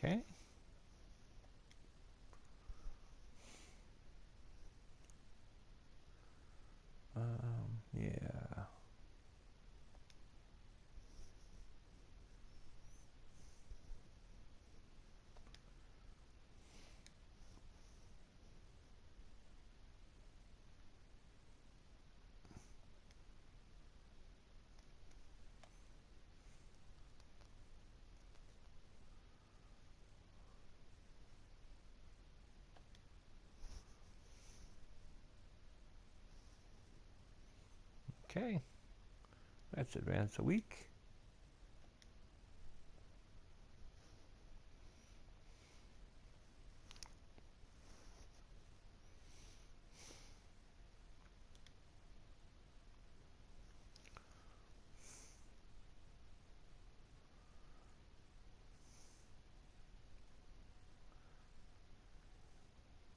Okay. Yeah. Okay. Let's advance a week.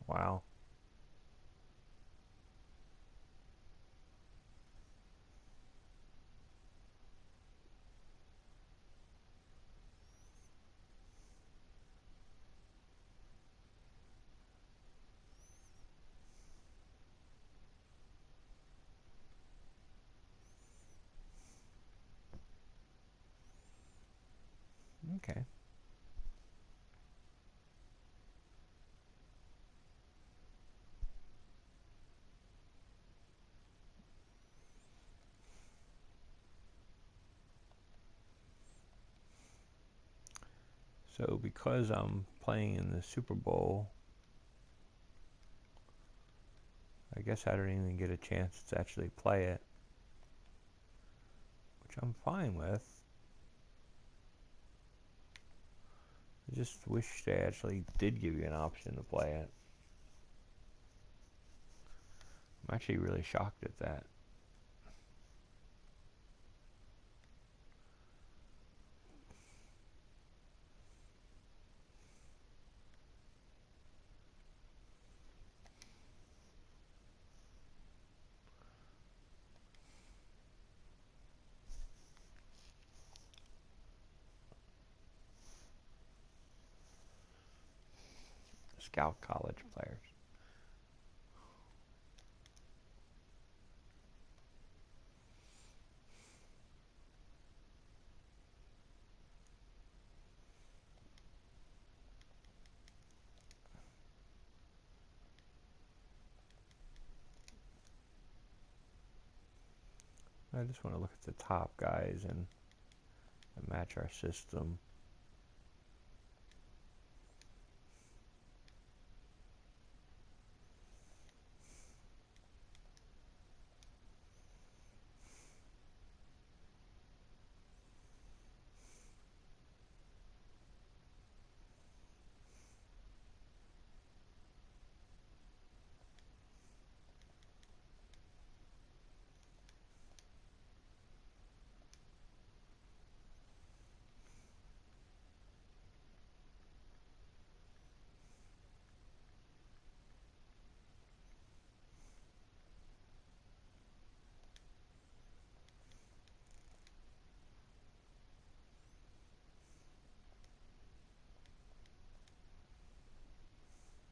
Wow. Okay. So because I'm playing in the Super Bowl, I guess I don't even get a chance to actually play it, which I'm fine with. I just wish they actually did give you an option to play it. I'm actually really shocked at that. Scout college players. I just want to look at the top guys and match our system.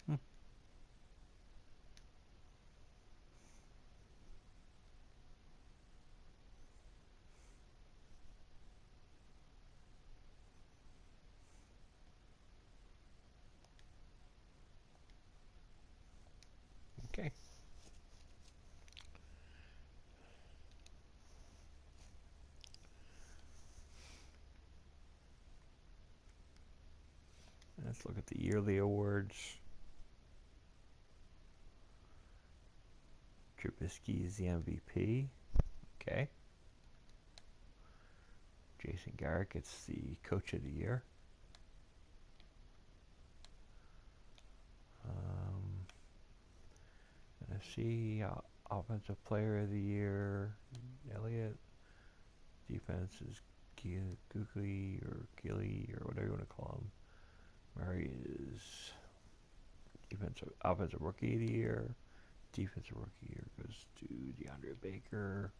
Hmm. Okay. Let's look at the yearly awards. Trubisky is the MVP. Okay. Jason Garrett gets the Coach of the Year. NFC Offensive Player of the Year. Elliott. Defense is Googly or Gilly or whatever you want to call him. Murray is offensive Rookie of the Year. Defensive Rookie of the Year goes to DeAndre Baker.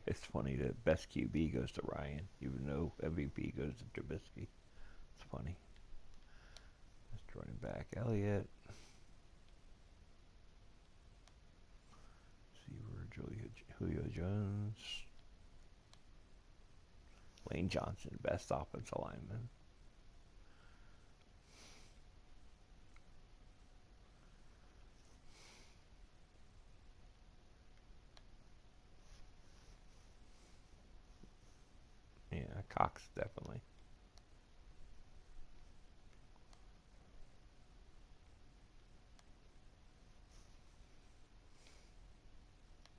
It's funny that best QB goes to Ryan, even though MVP goes to Trubisky. It's funny. Best running back, Elliott. Receiver, Julio Jones. Lane Johnson, best offensive lineman. Yeah, Cox, definitely.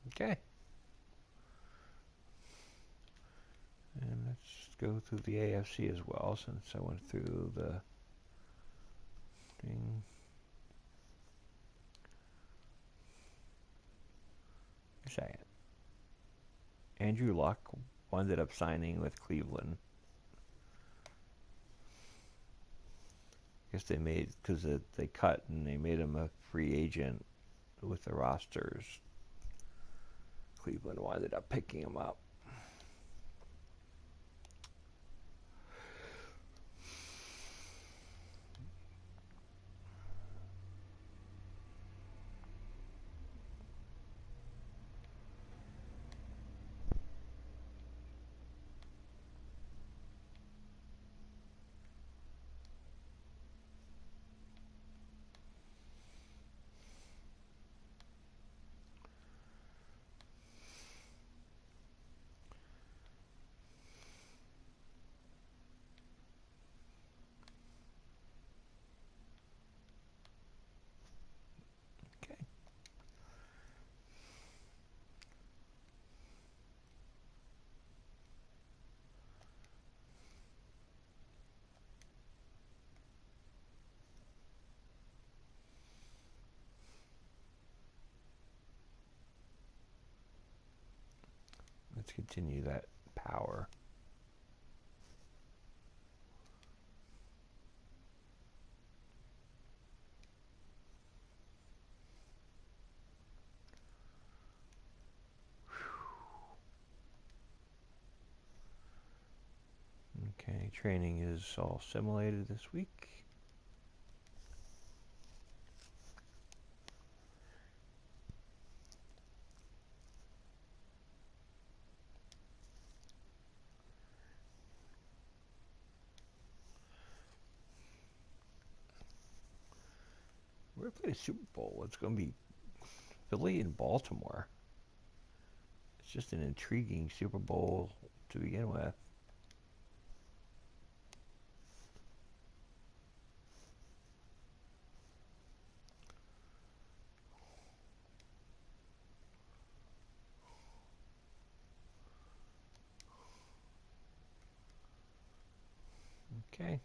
Okay. And let's go through the AFC as well, since I went through the thing. A second. Andrew Luck ended up signing with Cleveland. I guess they made, because they cut and they made him a free agent with the rosters. Cleveland ended up picking him up. Let's continue that power. Okay, training is all simulated this week. We're going to play a Super Bowl. It's going to be Philly and Baltimore. It's just an intriguing Super Bowl to begin with. Okay.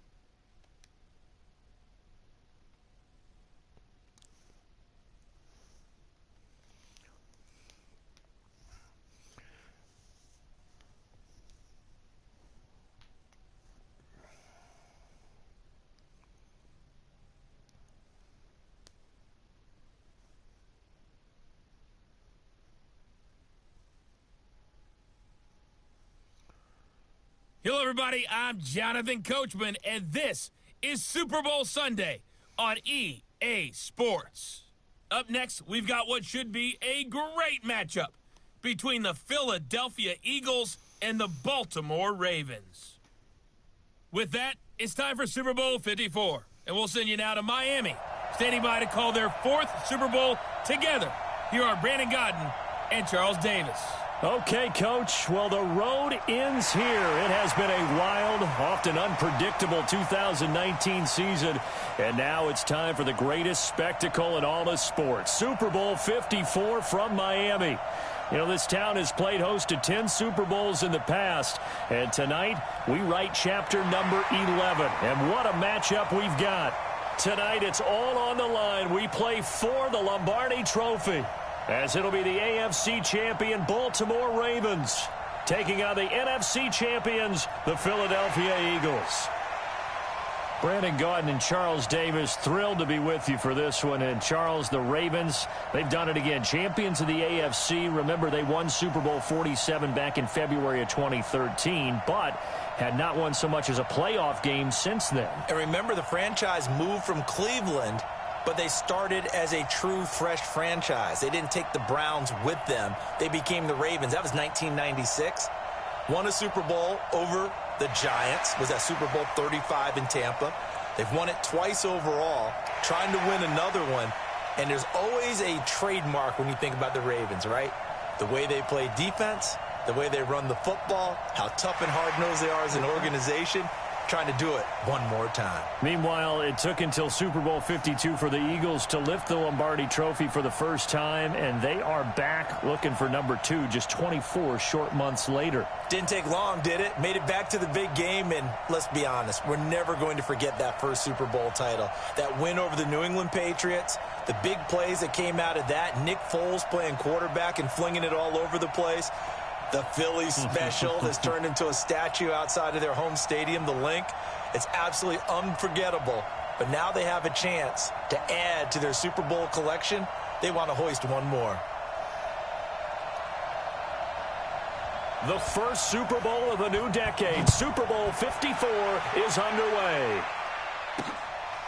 Hello, everybody. I'm Jonathan Coachman, and this is Super Bowl Sunday on EA Sports. Up next, we've got what should be a great matchup between the Philadelphia Eagles and the Baltimore Ravens. With that, it's time for Super Bowl 54, and we'll send you now to Miami, standing by to call their fourth Super Bowl together. Here are Brandon Godden and Charles Davis. Okay, Coach. Well, the road ends here. It has been a wild, often unpredictable 2019 season. And now it's time for the greatest spectacle in all of sports. Super Bowl 54 from Miami. You know, this town has played host to 10 Super Bowls in the past. And tonight, we write chapter number 11. And what a matchup we've got. Tonight, it's all on the line. We play for the Lombardi Trophy, as it'll be the AFC champion Baltimore Ravens taking on the NFC champions, the Philadelphia Eagles. Brandon Gaudin and Charles Davis, thrilled to be with you for this one. And Charles, the Ravens, they've done it again. Champions of the AFC. Remember, they won Super Bowl 47 back in February of 2013, but had not won so much as a playoff game since then. And remember, the franchise moved from Cleveland, but they started as a true fresh franchise. They didn't take the Browns with them. They became the Ravens. That was 1996. Won a Super Bowl over the Giants. Was that Super Bowl 35 in Tampa. They've won it twice overall, trying to win another one. And there's always a trademark when you think about the Ravens, right? The way they play defense, the way they run the football, how tough and hard-nosed they are as an organization. Trying to do it one more time. Meanwhile, it took until Super Bowl 52 for the Eagles to lift the Lombardi Trophy for the first time, and they are back looking for number 2 just 24 short months later. Didn't take long, did it? Made it back to the big game, and let's be honest, we're never going to forget that first Super Bowl title. That win over the New England Patriots, the big plays that came out of that, Nick Foles playing quarterback and flinging it all over the place. The Phillies special has turned into a statue outside of their home stadium, the Link. It's absolutely unforgettable. But now they have a chance to add to their Super Bowl collection. They want to hoist one more. The first Super Bowl of the new decade, Super Bowl 54, is underway.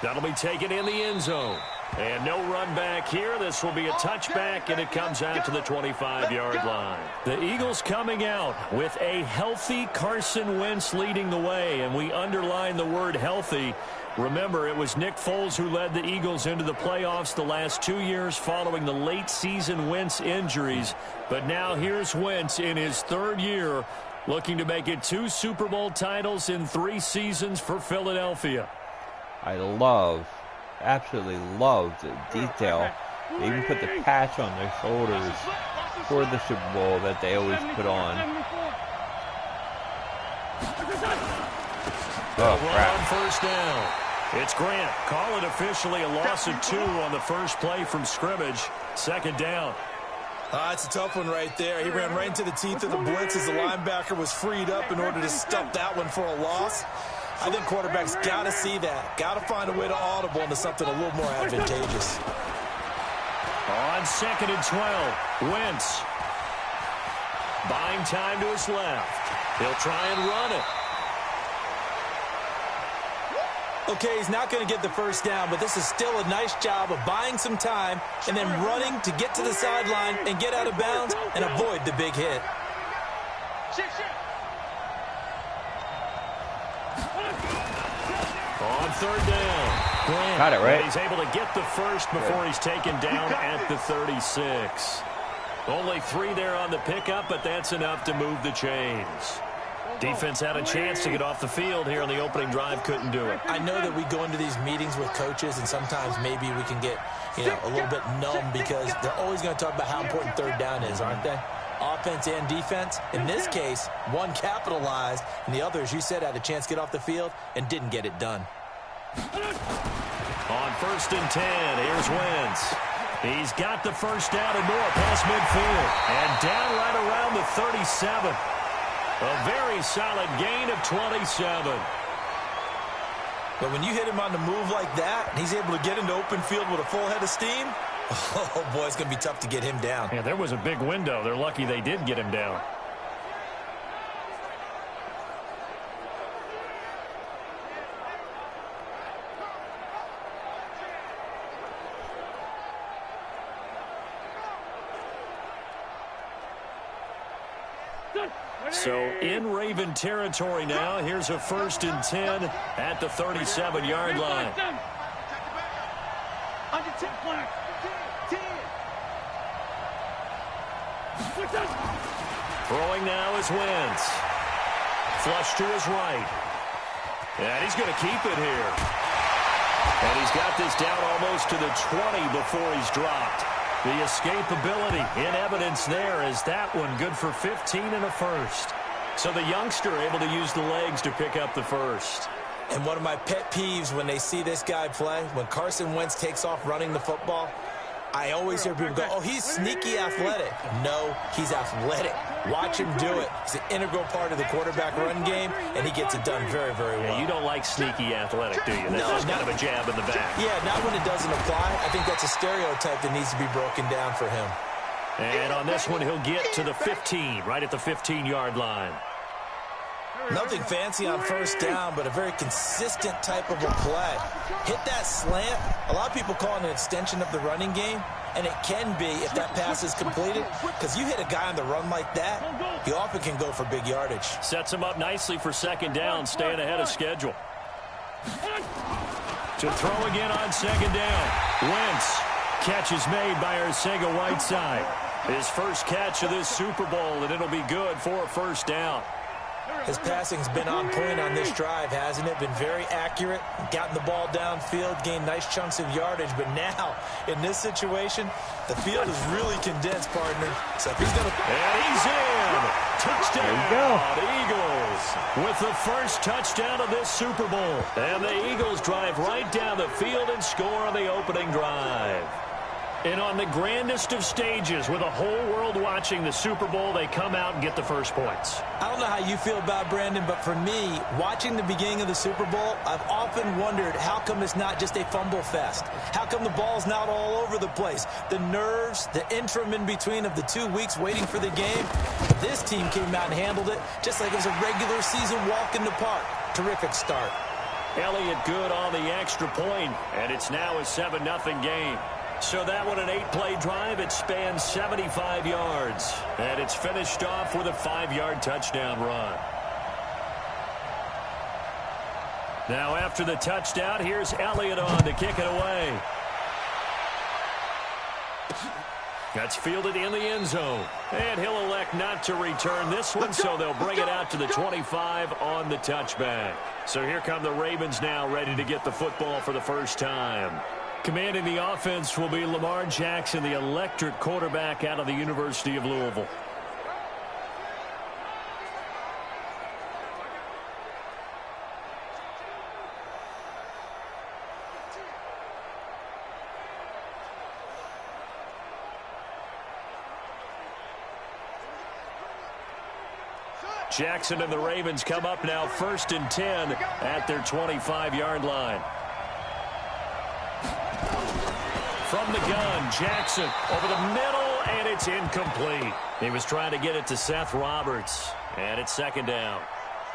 That'll be taken in the end zone. And no run back here. This will be a touchback, and it comes out to the 25-yard line. The Eagles coming out with a healthy Carson Wentz leading the way, and we underline the word healthy. Remember, it was Nick Foles who led the Eagles into the playoffs the last 2 years following the late-season Wentz injuries. But now here's Wentz in his third year, looking to make it 2 Super Bowl titles in 3 seasons for Philadelphia. Absolutely love the detail. They even put the patch on their shoulders for the Super Bowl that they always put on. Oh, crap. On first down. It's Grant. Call it officially a loss of 2 on the first play from scrimmage. Second down. It's a tough one right there. He ran right into the teeth of the blitz as the linebacker was freed up in order to stuff that one for a loss. I think quarterbacks got to see that. Got to find a way to audible into something a little more advantageous. On 2nd and 12, Wentz. Buying time to his left. He'll try and run it. Okay, he's not going to get the first down, but this is still a nice job of buying some time and then running to get to the sideline and get out of bounds and avoid the big hit. On third down. Grant. Got it, right? He's able to get the first before he's taken down at the 36. Only 3 there on the pickup, but that's enough to move the chains. Defense had a chance to get off the field here on the opening drive, couldn't do it. I know that we go into these meetings with coaches, and sometimes maybe we can get, a little bit numb because they're always going to talk about how important third down is, aren't they? Offense and defense. In this case, one capitalized, and the other, as you said, had a chance to get off the field and didn't get it done. On 1st and 10, here's Wentz. He's got the first down and more past midfield. And down right around the 37. A very solid gain of 27. But when you hit him on the move like that, and he's able to get into open field with a full head of steam, oh, boy, it's going to be tough to get him down. Yeah, there was a big window. They're lucky they did get him down. So in Raven territory now. Here's a 1st and 10 at the 37-yard line. Throwing now is Wentz. Flush to his right. And he's going to keep it here. And he's got this down almost to the 20 before he's dropped. The escapability in evidence there is that one good for 15 and a first. So the youngster able to use the legs to pick up the first. And one of my pet peeves when they see this guy play, when Carson Wentz takes off running the football, I always hear people go, oh, he's sneaky athletic. No, he's athletic. Watch him do it. He's an integral part of the quarterback run game, and he gets it done very, very well. Yeah, you don't like sneaky athletic, do you? That's just kind of a jab in the back. Yeah, not when it doesn't apply. I think that's a stereotype that needs to be broken down for him. And on this one, he'll get to the 15, right at the 15-yard line. Nothing fancy on first down, but a very consistent type of a play. Hit that slant. A lot of people call it an extension of the running game, and it can be if that pass is completed, because you hit a guy on the run like that, he often can go for big yardage. Sets him up nicely for second down, staying ahead of schedule. To throw again on second down. Wentz. Catch is made by Arcega-Whiteside. His first catch of this Super Bowl, and it'll be good for a first down. His passing's been on point on this drive, hasn't it? Been very accurate, gotten the ball downfield, gained nice chunks of yardage. But now, in this situation, the field is really condensed, partner. So if he's going to... And he's in! Touchdown! There you go. Eagles with the first touchdown of this Super Bowl. And the Eagles drive right down the field and score on the opening drive. And on the grandest of stages, with a whole world watching the Super Bowl, they come out and get the first points. I don't know how you feel about Brandon, but for me, watching the beginning of the Super Bowl, I've often wondered how come it's not just a fumble fest? How come the ball's not all over the place? The nerves, the interim in between of the 2 weeks waiting for the game. This team came out and handled it just like it was a regular season walk in the park. Terrific start. Elliott good on the extra point, and it's now a 7-0 game. So that one, an 8-play drive. It spans 75 yards. And it's finished off with a 5-yard touchdown run. Now after the touchdown, here's Elliott on to kick it away. That's fielded in the end zone. And he'll elect not to return this one, so they'll bring it out to the 25 on the touchback. So here come the Ravens now, ready to get the football for the first time. Commanding the offense will be Lamar Jackson, the electric quarterback out of the University of Louisville. Jackson and the Ravens come up now 1st and 10 at their 25-yard line. From the gun, Jackson over the middle, and it's incomplete. He was trying to get it to Seth Roberts, and it's second down.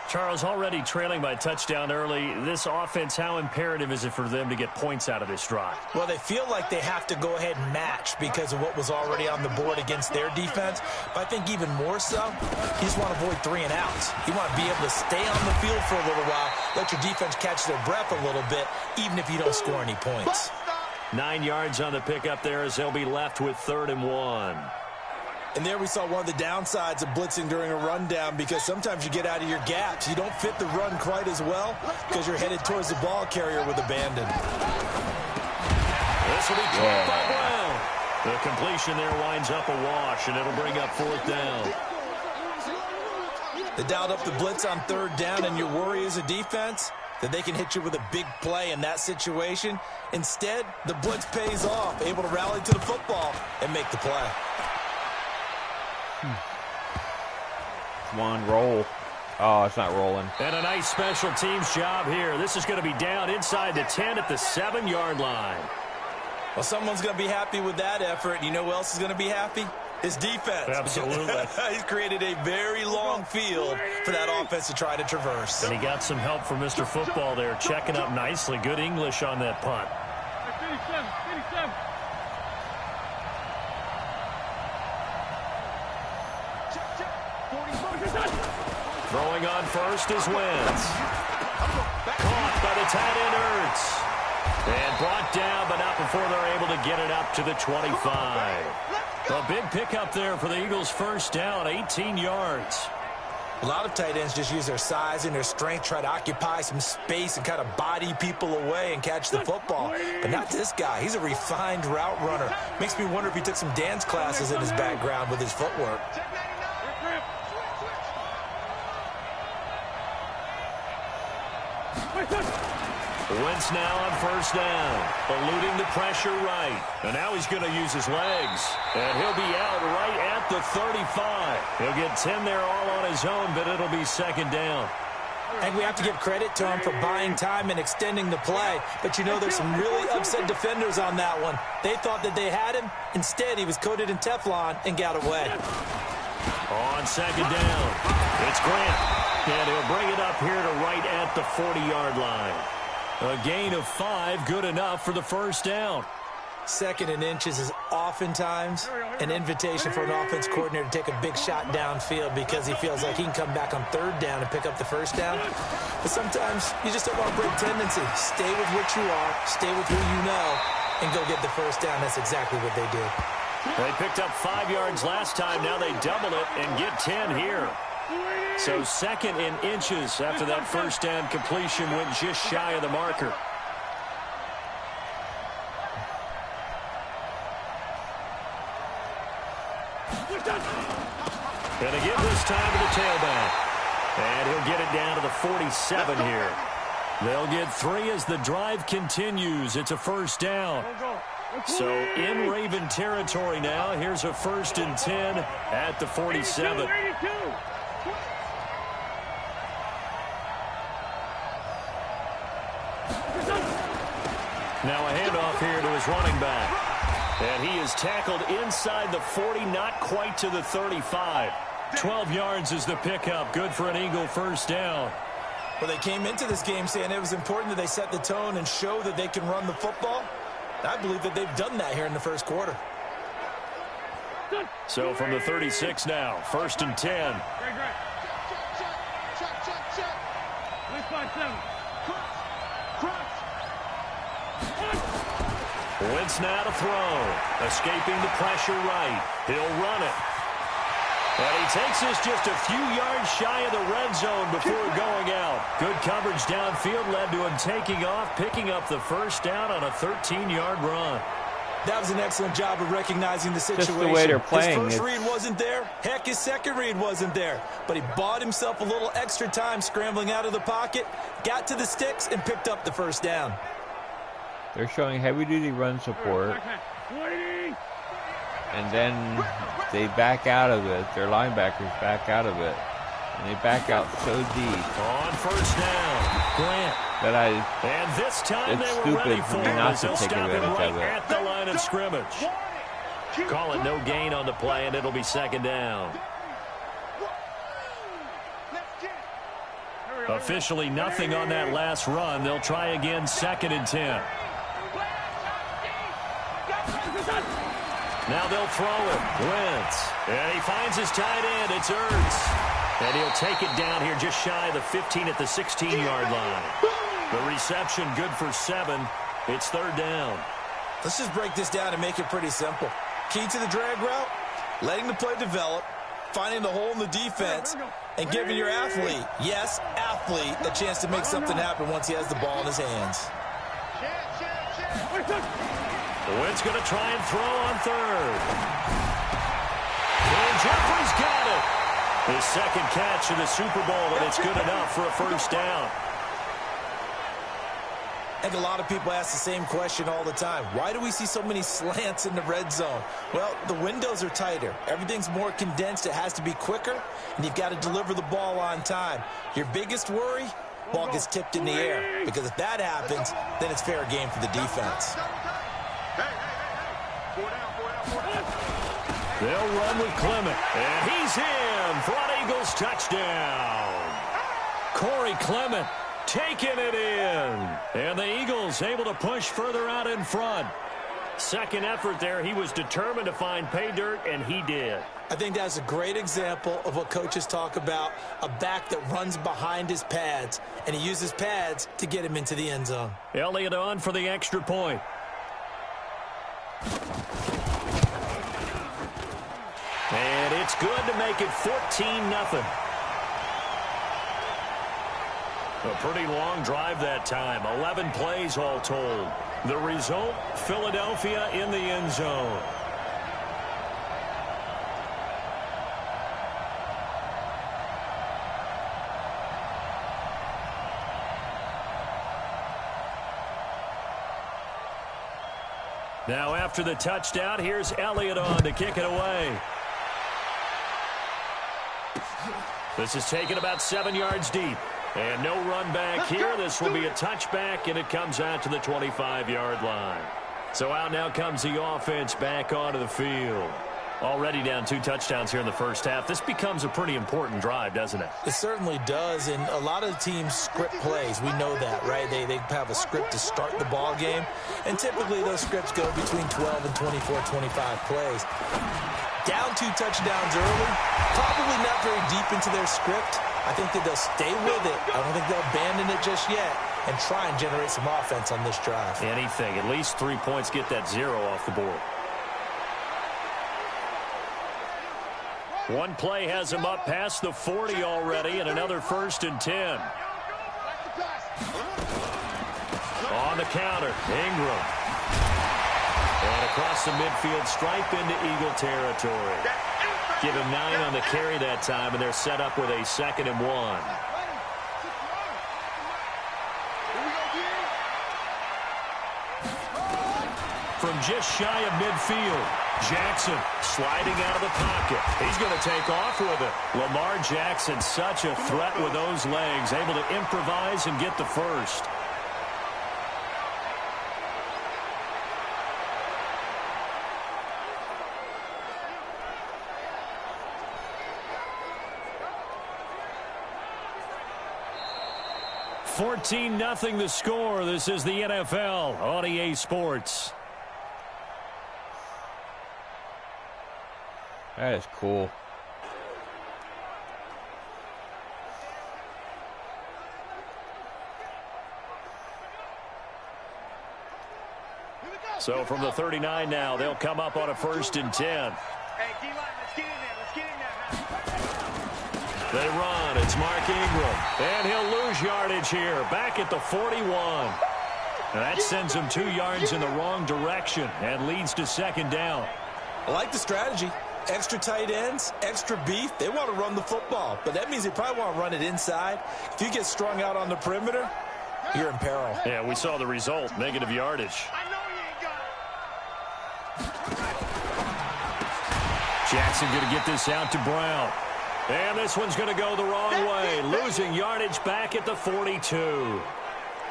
Charles, already trailing by a touchdown early. This offense, how imperative is it for them to get points out of this drive? Well, they feel like they have to go ahead and match because of what was already on the board against their defense. But I think even more so, you just want to avoid 3 and outs. You want to be able to stay on the field for a little while, let your defense catch their breath a little bit, even if you don't score any points. 9 yards on the pickup there as they'll be left with 3rd and 1. And there we saw one of the downsides of blitzing during a rundown, because sometimes you get out of your gaps. You don't fit the run quite as well because you're headed towards the ball carrier with abandon. This will be caught by Brown. The completion there winds up a wash, and it'll bring up 4th down. They dialed up the blitz on 3rd down, and your worry as a defense that they can hit you with a big play in that situation. Instead, the blitz pays off, able to rally to the football and make the play. One roll. Oh, it's not rolling. And a nice special teams job here. This is going to be down inside the 10 at the 7-yard line. Well, someone's going to be happy with that effort. You know who else is going to be happy? His defense. Absolutely. He's created a very long field for that offense to try to traverse. And he got some help from Mr. Football there, checking up nicely. Good English on that punt. Throwing on first is Wentz. Caught by the tight end Ertz. And brought down, but not before they're able to get it up to the 25. A big pickup there for the Eagles' first down, 18 yards. A lot of tight ends just use their size and their strength, try to occupy some space and kind of body people away and catch the football. But not this guy. He's a refined route runner. Makes me wonder if he took some dance classes in his background with his footwork. Wentz now on first down, eluding the pressure right. And now he's going to use his legs. And he'll be out right at the 35. He'll get 10 there all on his own, but it'll be second down. And we have to give credit to him for buying time and extending the play. But, you know, there's some really upset defenders on that one. They thought that they had him. Instead, he was coated in Teflon and got away. On second down, it's Grant. And he'll bring it up here to right at the 40-yard line. A gain of 5, good enough for the first down. Second and inches is oftentimes an invitation for an offense coordinator to take a big shot downfield because he feels like he can come back on third down and pick up the first down. But sometimes you just don't want to break tendency. Stay with what you are, stay with who you know, and go get the first down. That's exactly what they did. They picked up 5 yards last time. Now they double it and get 10 here. So second in inches after that first down completion went just shy of the marker. And again this time to the tailback. And he'll get it down to the 47 here. They'll get 3 as the drive continues. It's a first down. So in Raven territory now. Here's a 1st and 10 at the 47. Now a handoff here to his running back. And he is tackled inside the 40, not quite to the 35. 12 yards is the pickup. Good for an Eagle first down. Well, they came into this game saying it was important that they set the tone and show that they can run the football. I believe that they've done that here in the first quarter. So from the 36 now, 1st and 10. Wentz now to throw. Escaping the pressure right. He'll run it. And he takes this just a few yards shy of the red zone before going out. Good coverage downfield led to him taking off, picking up the first down on a 13-yard run. That was an excellent job of recognizing the situation. Just the way they're playing. His first read wasn't there. Heck, his second read wasn't there. But he bought himself a little extra time scrambling out of the pocket, got to the sticks, and picked up the first down. They're showing heavy-duty run support. And then they back out of it. Their linebackers back out of it. And they back out so deep. On first down, Grant. And this time it's they were ready stupid for for me him not as to they'll take stop him advantage right of it. at the line of scrimmage. Call it no gain on the play, and it'll be second down. Officially nothing on that last run. They'll try again 2nd and 10. Now they'll throw it. Wentz. And he finds his tight end. It's Ertz. And he'll take it down here just shy of the 15 at the 16-yard line. The reception good for 7. It's 3rd down. Let's just break this down and make it pretty simple. Key to the drag route, letting the play develop, finding the hole in the defense, and giving your athlete, yes, athlete, a chance to make something happen once he has the ball in his hands. Wentz going to try and throw on 3rd. And Jeffrey's got it. His 2nd catch in the Super Bowl, and it's good enough for a first down. I think a lot of people ask the same question all the time. Why do we see so many slants in the red zone? Well, the windows are tighter. Everything's more condensed. It has to be quicker, and you've got to deliver the ball on time. Your biggest worry, ball gets tipped in the air, because if that happens, then it's fair game for the defense. They'll run with Clement, and he's in for an Eagles touchdown. Corey Clement taking it in, and the Eagles able to push further out in front. 2nd effort there. He was determined to find pay dirt, and he did. I think that's a great example of what coaches talk about, a back that runs behind his pads, and he uses pads to get him into the end zone. Elliott on for the extra point. And it's good to make it 14-0. A pretty long drive that time. 11 plays all told. The result, Philadelphia in the end zone. Now after the touchdown, here's Elliott on to kick it away. This is taken about 7 yards deep. And no run back here. This will be a touchback, and it comes out to the 25-yard line. So out now comes the offense back onto the field. Already down 2 touchdowns here in the first half. This becomes a pretty important drive, doesn't it? It certainly does, and a lot of teams script plays. We know that, right? They have a script to start the ball game, and typically those scripts go between 12 and 24, 25 plays. Down 2 touchdowns early, probably not very deep into their script. I think that they'll stay with it. I don't think they'll abandon it just yet and try and generate some offense on this drive. Anything. At least 3 points, get that 0 off the board. One play has him up past the 40 already, and another 1st and 10. On the counter, Ingram. And across the midfield stripe into Eagle territory. Give him 9 on the carry that time, and they're set up with a 2nd and 1. From just shy of midfield, Jackson sliding out of the pocket. He's going to take off with it. Lamar Jackson, such a threat with those legs, able to improvise and get the first. $14-0 the score. This is the NFL on EA Sports. That is cool. So from the 39 now, they'll come up on a 1st and 10. Hey, D-line, let's get in there. Let's get in there. They run. It's Mark Ingram. And he'll lose yardage here. Back at the 41. And that sends him 2 yards in the wrong direction and leads to 2nd down. I like the strategy. Extra tight ends, extra beef. They want to run the football, but that means they probably want to run it inside. If you get strung out on the perimeter, you're in peril. Yeah, we saw the result, negative yardage. I know you ain't got it. Jackson going to get this out to Brown. And this one's going to go the wrong way, losing yardage back at the 42.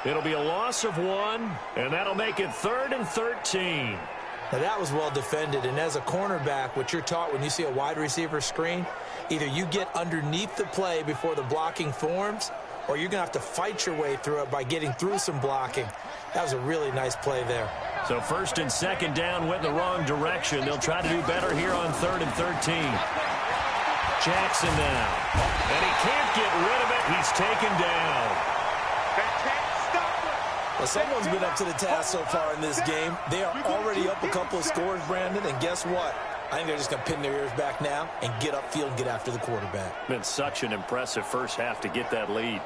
It'll be a loss of 1, and that'll make it 3rd and 13. Now, that was well defended, and as a cornerback, what you're taught when you see a wide receiver screen, either you get underneath the play before the blocking forms, or you're going to have to fight your way through it by getting through some blocking. That was a really nice play there. So 1st and 2nd down went the wrong direction. They'll try to do better here on 3rd and 13. Jackson now. And he can't get rid of it. He's taken down. Well, someone's been up to the task so far in this game. They are already up a couple of scores, Brandon, and guess what? I think they're just going to pin their ears back now and get upfield and get after the quarterback. Been such an impressive first half to get that lead.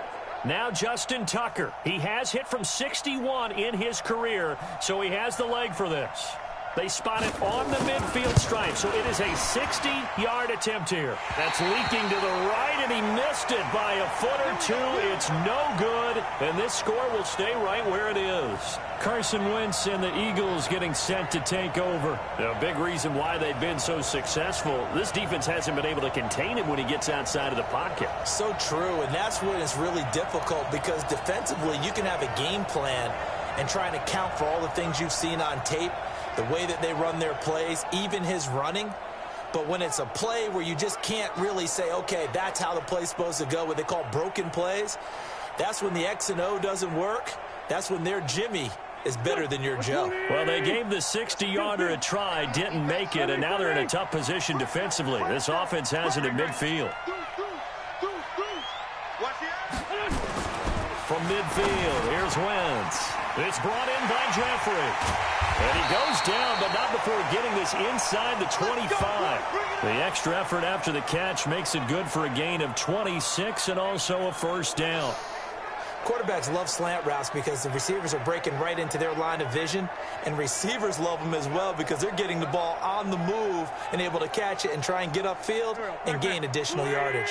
Now Justin Tucker. He has hit from 61 in his career, so he has the leg for this. They spot it on the midfield stripe, so it is a 60-yard attempt here. That's leaking to the right, and he missed it by a foot or 2. It's no good, and this score will stay right where it is. Carson Wentz and the Eagles getting set to take over. A big reason why they've been so successful. This defense hasn't been able to contain him when he gets outside of the pocket. So true, and that's when it's really difficult because defensively you can have a game plan and trying to count for all the things you've seen on tape, the way that they run their plays, even his running. But when it's a play where you just can't really say, okay, that's how the play's supposed to go, what they call broken plays, that's when the X and O doesn't work. That's when their Jimmy is better than your Joe. Well, they gave the 60-yarder a try, didn't make it, and now they're in a tough position defensively. This offense has it at midfield. From midfield, here's Wentz. It's brought in by Jeffrey. And he goes down, but not before getting this inside the 25. The extra effort after the catch makes it good for a gain of 26 and also a 1st down. Quarterbacks love slant routes because the receivers are breaking right into their line of vision, and receivers love them as well because they're getting the ball on the move and able to catch it and try and get upfield and gain additional yardage.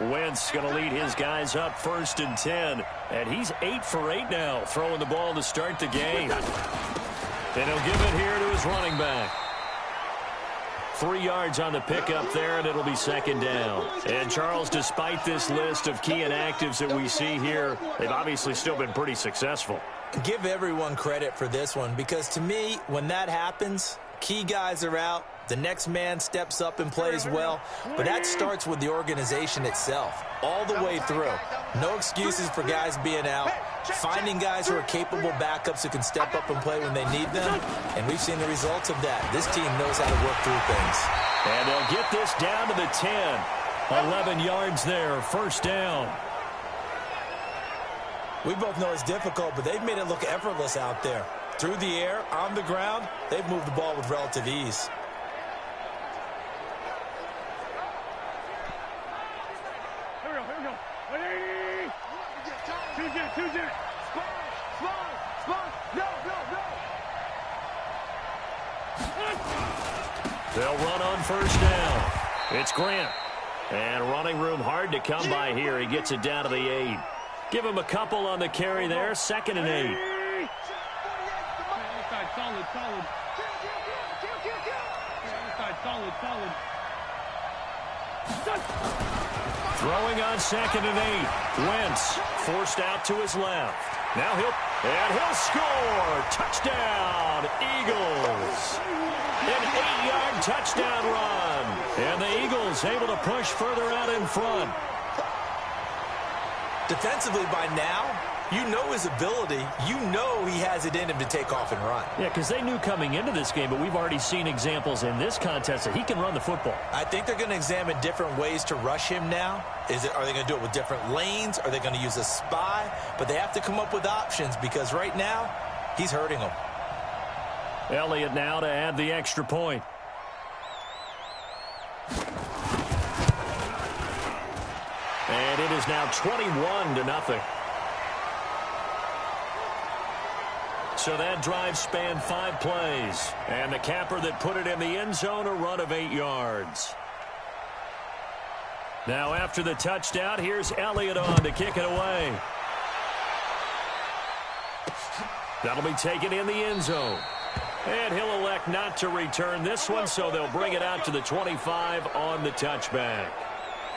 Wentz going to lead his guys up 1st and 10, and he's 8 for 8 now, throwing the ball to start the game. And he'll give it here to his running back. 3 yards on the pickup there, and it'll be second down. And, Charles, despite this list of key inactives that we see here, they've obviously still been pretty successful. Give everyone credit for this one, because to me, when that happens, key guys are out, the next man steps up and plays well, but that starts with the organization itself, all the way through. No excuses for guys being out, finding guys who are capable backups who can step up and play when they need them, and we've seen the results of that. This team knows how to work through things. And they'll get this down to the 10. 11 yards there, first down. We both know it's difficult, but they've made it look effortless out there. Through the air, on the ground, they've moved the ball with relative ease. They'll run on first down. It's Grant. And running room hard to come by here. He gets it down to the 8. Give him a couple on the carry there. 2nd and 8. Throwing on 2nd and 8. Wentz forced out to his left. Now he'll score. Touchdown, Eagles. An 8-yard touchdown run. And the Eagles able to push further out in front. Defensively by now, you know his ability. You know he has it in him to take off and run. Yeah, because they knew coming into this game, but we've already seen examples in this contest that he can run the football. I think they're going to examine different ways to rush him now. Are they going to do it with different lanes? Are they going to use a spy? But they have to come up with options, because right now, he's hurting them. Elliott now to add the extra point. And it is now 21-0. So that drive spanned 5 plays. And the capper that put it in the end zone, a run of 8 yards. Now after the touchdown, here's Elliott on to kick it away. That'll be taken in the end zone. And he'll elect not to return this one, so they'll bring it out to the 25 on the touchback.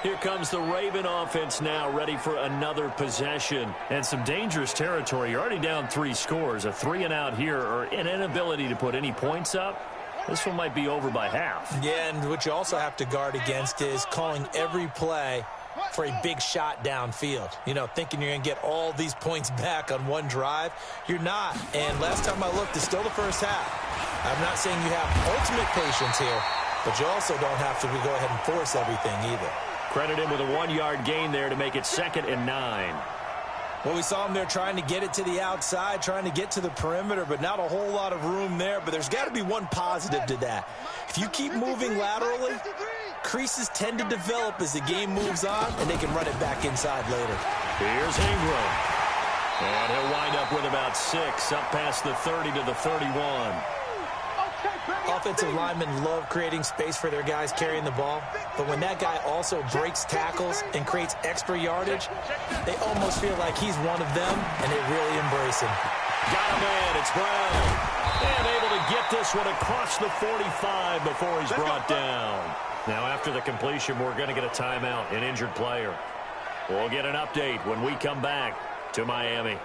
Here comes the Raven offense now, ready for another possession. And some dangerous territory. You're already down 3 scores. A 3-and-out here, or an inability to put any points up. This one might be over by half. Yeah, and what you also have to guard against is calling every play for a big shot downfield. You know, thinking you're going to get all these points back on one drive. You're not. And last time I looked, it's still the first half. I'm not saying you have ultimate patience here, but you also don't have to go ahead and force everything either. Credit him with a 1-yard gain there to make it 2nd and 9. Well, we saw him there trying to get it to the outside, trying to get to the perimeter, but not a whole lot of room there. But there's got to be one positive to that. If you keep moving laterally, creases tend to develop as the game moves on, and they can run it back inside later. Here's Ingram. And he'll wind up with about 6, up past the 30 to the 31. Offensive linemen love creating space for their guys carrying the ball, but when that guy also breaks tackles and creates extra yardage, they almost feel like he's one of them, and they really embrace him. Got him in. It's Brown. And able to get this one across the 45 before he's brought down. Now, after the completion, we're going to get a timeout, an injured player. We'll get an update when we come back to Miami.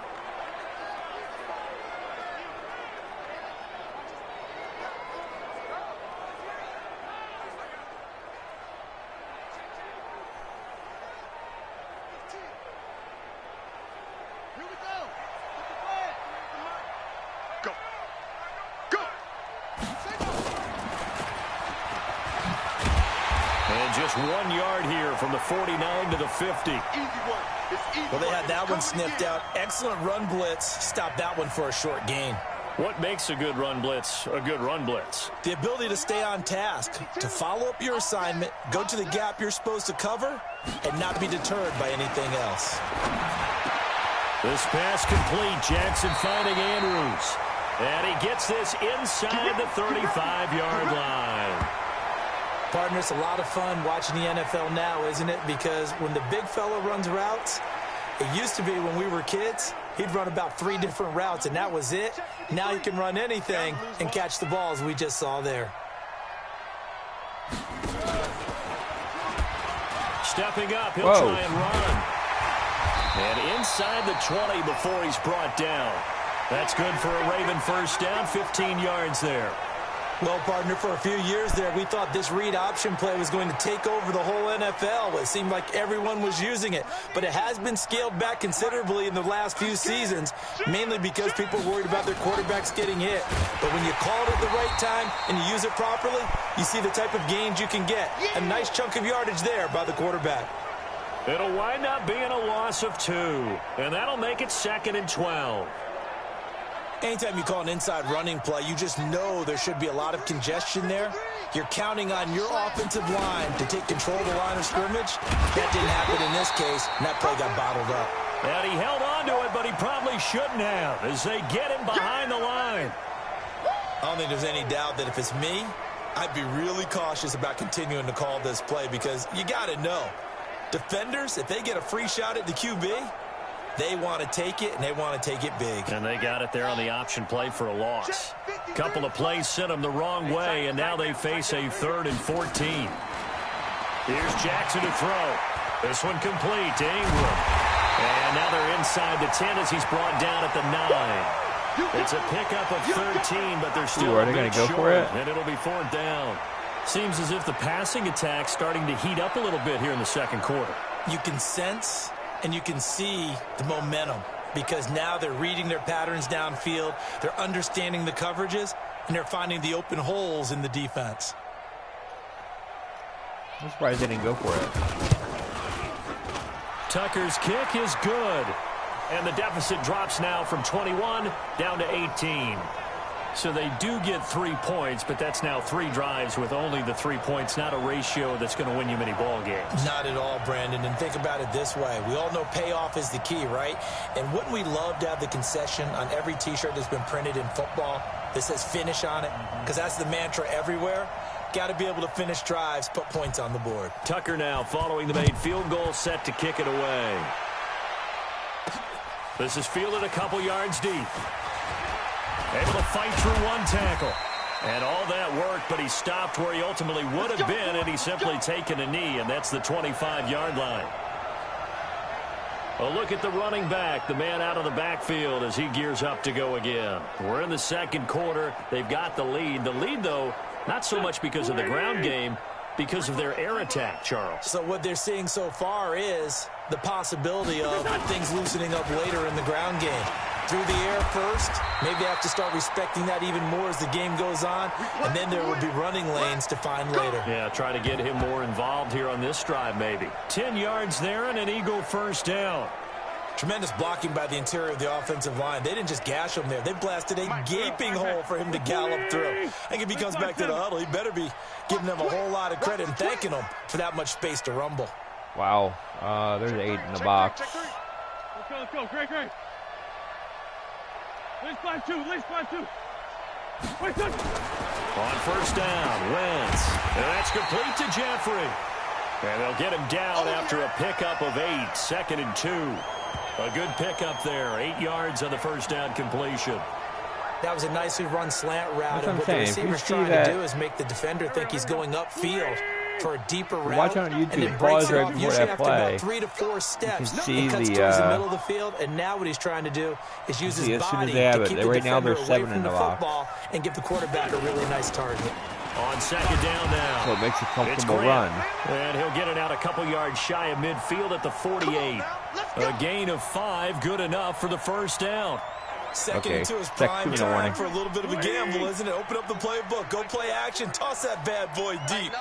Just 1 yard here from the 49 to the 50. Well, they had that one sniffed out. Excellent run blitz. Stopped that one for a short gain. What makes a good run blitz a good run blitz? The ability to stay on task, to follow up your assignment, go to the gap you're supposed to cover, and not be deterred by anything else. This pass complete. Jackson finding Andrews. And he gets this inside the 35-yard line. Partner, it's a lot of fun watching the NFL now, isn't it? Because when the big fella runs routes, it used to be when we were kids, He'd run about 3 different routes, and that was it. Now he can run anything and catch the ball, as we just saw there. Stepping up, he'll Whoa. try and run. And inside the 20 before he's brought down. That's good for a Raven first down, 15 yards there. Well, partner, for a few years there, we thought this read option play was going to take over the whole NFL. It seemed like everyone was using it. But it has been scaled back considerably in the last few seasons, mainly because people are worried about their quarterbacks getting hit. But when you call it at the right time and you use it properly, you see the type of gains you can get. A nice chunk of yardage there by the quarterback. It'll wind up being a loss of 2, and that'll make it 2nd and 12. Anytime you call an inside running play, you just know there should be a lot of congestion there. You're counting on your offensive line to take control of the line of scrimmage. That didn't happen in this case, and that play got bottled up. And he held on to it, but he probably shouldn't have, as they get him behind the line. I don't think there's any doubt that if it's me, I'd be really cautious about continuing to call this play because you got to know. Defenders, if they get a free shot at the QB, they want to take it, and they want to take it big. And they got it there on the option play for a loss. Couple of plays sent them the wrong way, and now they face a 3rd and 14. Here's Jackson to throw. This one complete to Ingram. And now they're inside the 10 as he's brought down at the 9. It's a pickup of 13, but they're still are they going to go short, for it? and it'll be 4th down. Seems as if the passing attack's starting to heat up a little bit here in the second quarter. You can sense and you can see the momentum because now they're reading their patterns downfield, they're understanding the coverages, and they're finding the open holes in the defense. I'm surprised they didn't go for it. Tucker's kick is good. And the deficit drops now from 21 down to 18. So they do get 3 points, but that's now 3 drives with only the 3 points, not a ratio that's going to win you many ball games. Not at all, Brandon. And think about it this way. We all know payoff is the key, right? And wouldn't we love to have the concession on every T-shirt that's been printed in football that says finish on it? Because that's the mantra everywhere. Got to be able to finish drives, put points on the board. Tucker now following the made field goal, set to kick it away. This is fielded a couple yards deep. Able to fight through 1 tackle. And all that work, but he stopped where he ultimately would have been, and he's simply taken a knee, and that's the 25-yard line. A look at the running back, the man out of the backfield as he gears up to go again. We're in the second quarter. They've got the lead. The lead, though, not so much because of the ground game, because of their air attack, Charles. So what they're seeing so far is the possibility of things loosening up later in the ground game. Through the air first, maybe they have to start respecting that even more as the game goes on, and then there will be running lanes to find later. Yeah, try to get him more involved here on this drive maybe. 10 yards there and an Eagle first down. Tremendous blocking by the interior of the offensive line. They didn't just gash him there. They blasted a gaping hole for him to gallop through. I think if he comes back to the huddle, he better be giving them a whole lot of credit and thanking them for that much space to rumble. Wow. There's 8 in the box. Let's go. Great. Let's flash 2. Wait, good. On first down, Wentz. And that's complete to Jeffrey. And they'll get him down after a pickup of 8, 2nd and 2. A good pickup there, 8 yards on the first down completion. That was a nicely run slant route, and what the saying. receiver's trying to do is make the defender think he's going upfield for a deeper route. Watch on YouTube, and then pause breaks it right off before usually that after play. about 3 to 4 steps. You can see He cuts the, towards the middle of the field, and now what he's trying to do is use his as soon body as they have to it. keep the Right now defender there's away 7 from in the the box. football and give the quarterback a really nice target. On second down now. So it makes a It's comfortable Grant. run. And he'll get it out a couple yards shy of midfield at the 48. A gain of 5, good enough for the first down. Second Okay. and 2 is Check prime 2 in the time warning. for a little bit of a gamble, isn't it? Open up the playbook, go play action, toss that bad boy deep.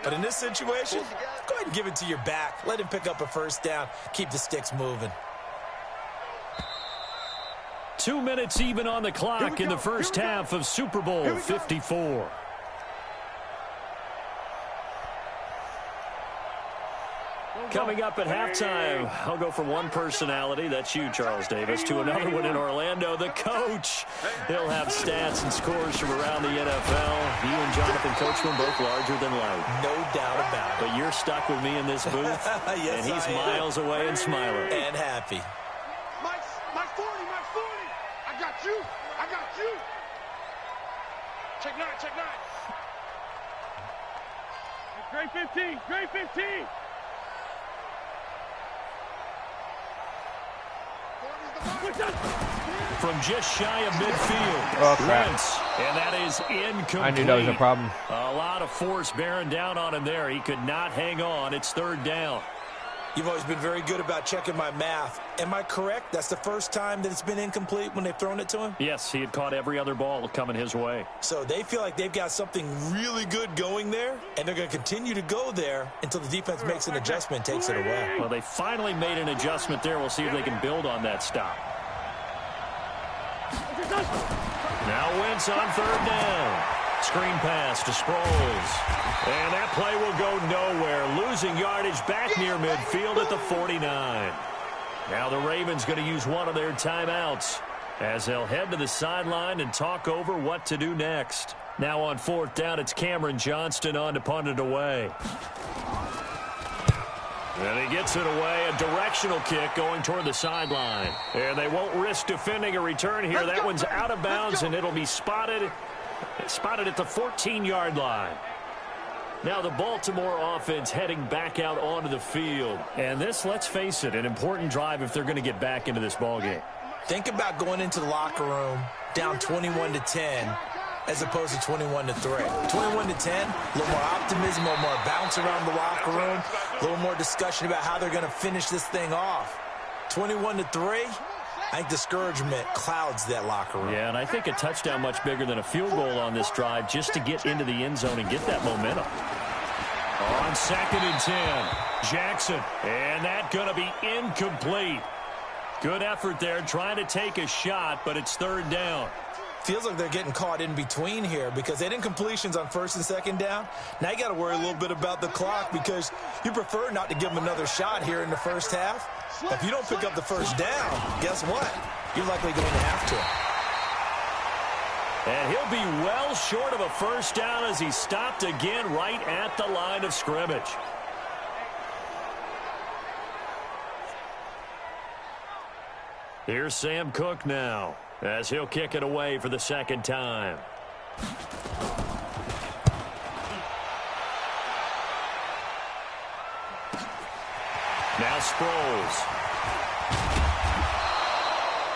But in this situation, go ahead and give it to your back. Let him pick up a first down. Keep the sticks moving. 2 minutes even on the clock in the first half of Super Bowl 54. Coming up at halftime, I'll go from one personality, that's you, Charles Davis, to another one in Orlando, the coach. He'll have stats and scores from around the NFL. You and Jonathan Coachman both larger than life. No doubt about it. But you're stuck with me in this booth, Yes, and he's I am. miles away and smiling. And happy. My 40. you. I got you. Check 9, check 9. Grade 15, grade 15. From just shy of midfield. Oh, crap. Wentz, and that is incomplete. I knew that was a problem. A lot of force bearing down on him there. He could not hang on. It's third down. You've always been very good about checking my math. Am I correct? That's the first time that it's been incomplete when they've thrown it to him? Yes, he had caught every other ball coming his way. So they feel like they've got something really good going there, and they're going to continue to go there until the defense makes an adjustment and takes it away. Well, they finally made an adjustment there. We'll see if they can build on that stop. Now Wentz on third down. Screen pass to Sproles. And that play will go nowhere. Losing yardage back near midfield at the 49. Now the Ravens going to use one of their timeouts as they'll head to the sideline and talk over what to do next. Now on fourth down, it's Cameron Johnston on to punt it away. And he gets it away, a directional kick going toward the sideline. And they won't risk defending a return here. That one's out of bounds, and it'll be spotted at the 14-yard line. Now the Baltimore offense heading back out onto the field. And this, let's face it, an important drive if they're going to get back into this ballgame. Think about going into the locker room down 21-10 as opposed to 21-3. 21-10, a little more optimism, a little more bounce around the locker room, a little more discussion about how they're going to finish this thing off. 21-3, I think discouragement clouds that locker room. Yeah, and I think a touchdown much bigger than a field goal on this drive just to get into the end zone and get that momentum. On 2nd and 10, Jackson, and that going to be incomplete. Good effort there, trying to take a shot, but it's third down. Feels like they're getting caught in between here because they didn't completions on 1st and 2nd down. Now you got to worry a little bit about the clock because you prefer not to give them another shot here in the first half. If you don't pick up the first down, guess what? You're likely going to have to. And he'll be well short of a first down as he stopped again right at the line of scrimmage. Here's Sam Cook now as he'll kick it away for the second time. Now Sproles.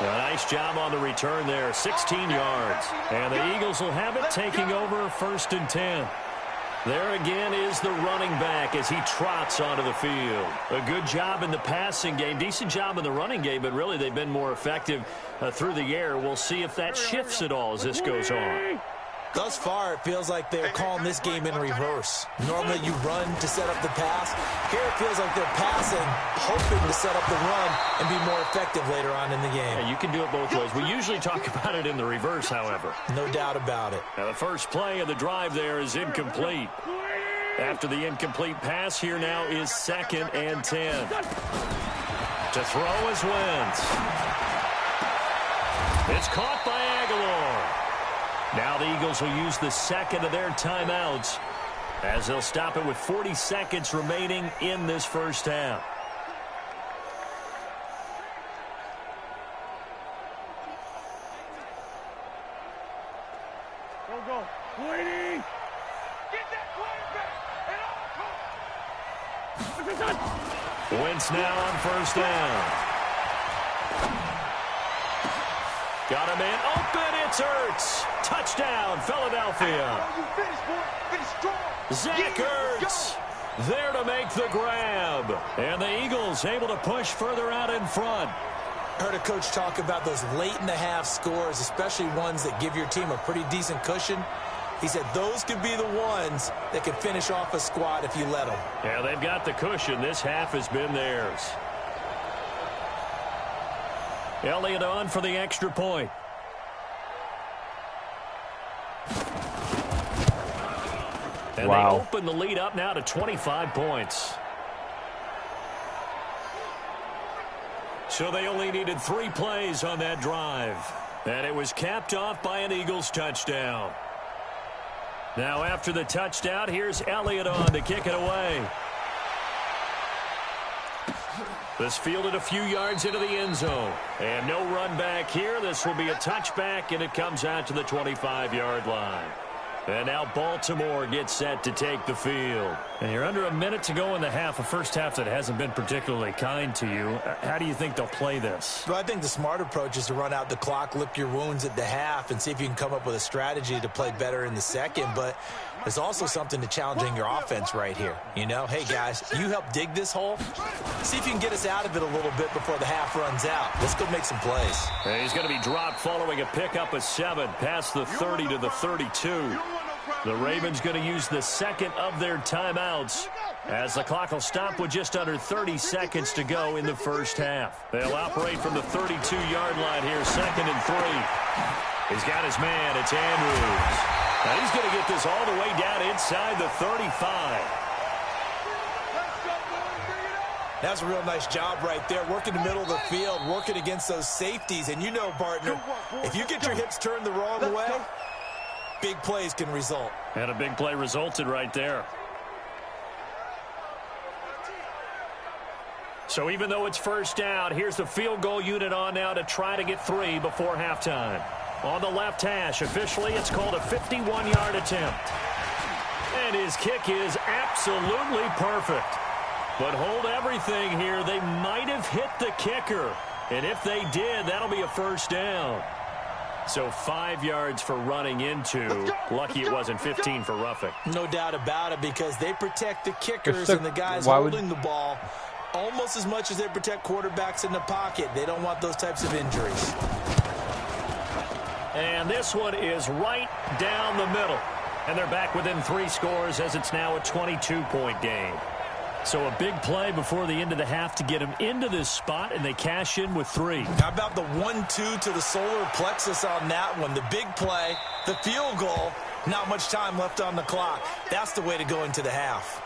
A nice job on the return there, 16 yards. And the Eagles will have it, taking over 1st and 10. There again is the running back as he trots onto the field. A good job in the passing game, decent job in the running game, but really they've been more effective through the air. We'll see if that shifts at all as this goes on. Thus far, it feels like they're calling this game in reverse. Normally you run to set up the pass. Here it feels like they're passing, hoping to set up the run and be more effective later on in the game. Yeah, you can do it both ways. We usually talk about it in the reverse, however. No doubt about it. Now the first play of the drive there is incomplete. After the incomplete pass, here now is 2nd and 10. To throw is Wentz. It's caught by Aguilar. Now the Eagles will use the second of their timeouts as they'll stop it with 40 seconds remaining in this first half. Go. Waiting. Get that quarterback. Wentz now on first down. Got him in. Open. It's Ertz. Touchdown, Philadelphia. Zach Ertz there to make the grab. And the Eagles able to push further out in front. Heard a coach talk about those late in the half scores, especially ones that give your team a pretty decent cushion. He said those could be the ones that could finish off a squad if you let them. Yeah, they've got the cushion. This half has been theirs. Elliott on for the extra point. And they open the lead up now to 25 points. So they only needed 3 plays on that drive. And it was capped off by an Eagles touchdown. Now after the touchdown, here's Elliott on to kick it away. This fielded a few yards into the end zone. And no run back here. This will be a touchback, and it comes out to the 25-yard line. And now Baltimore gets set to take the field. And you're under a minute to go in the half, a first half that hasn't been particularly kind to you. How do you think they'll play this? Well, I think the smart approach is to run out the clock, lick your wounds at the half, and see if you can come up with a strategy to play better in the second. But there's also something to challenging your offense right here. You know, hey, guys, you help dig this hole. See if you can get us out of it a little bit before the half runs out. Let's go make some plays. And he's going to be dropped following a pickup of 7 past the 30 to the 32. The Ravens going to use the second of their timeouts as the clock will stop with just under 30 seconds to go in the first half. They'll operate from the 32-yard line here, 2nd and 3. He's got his man. It's Andrews. Now he's going to get this all the way down inside the 35. That's a real nice job right there, working the middle of the field, working against those safeties. And you know, partner, if you get your hips turned the wrong way, big plays can result. And a big play resulted right there. So even though it's first down, here's the field goal unit on now to try to get 3 before halftime. On the left hash, officially it's called a 51-yard attempt. And his kick is absolutely perfect. But hold everything here. They might have hit the kicker. And if they did, that'll be a first down. So 5 yards for running into. Lucky it wasn't 15 for roughing. No doubt about it, because they protect the kickers and the guys holding the ball almost as much as they protect quarterbacks in the pocket. They don't want those types of injuries. And this one is right down the middle. And they're back within 3 scores as it's now a 22-point game. So a big play before the end of the half to get them into this spot, and they cash in with 3. How about the 1-2 to the solar plexus on that one? The big play, the field goal, not much time left on the clock. That's the way to go into the half.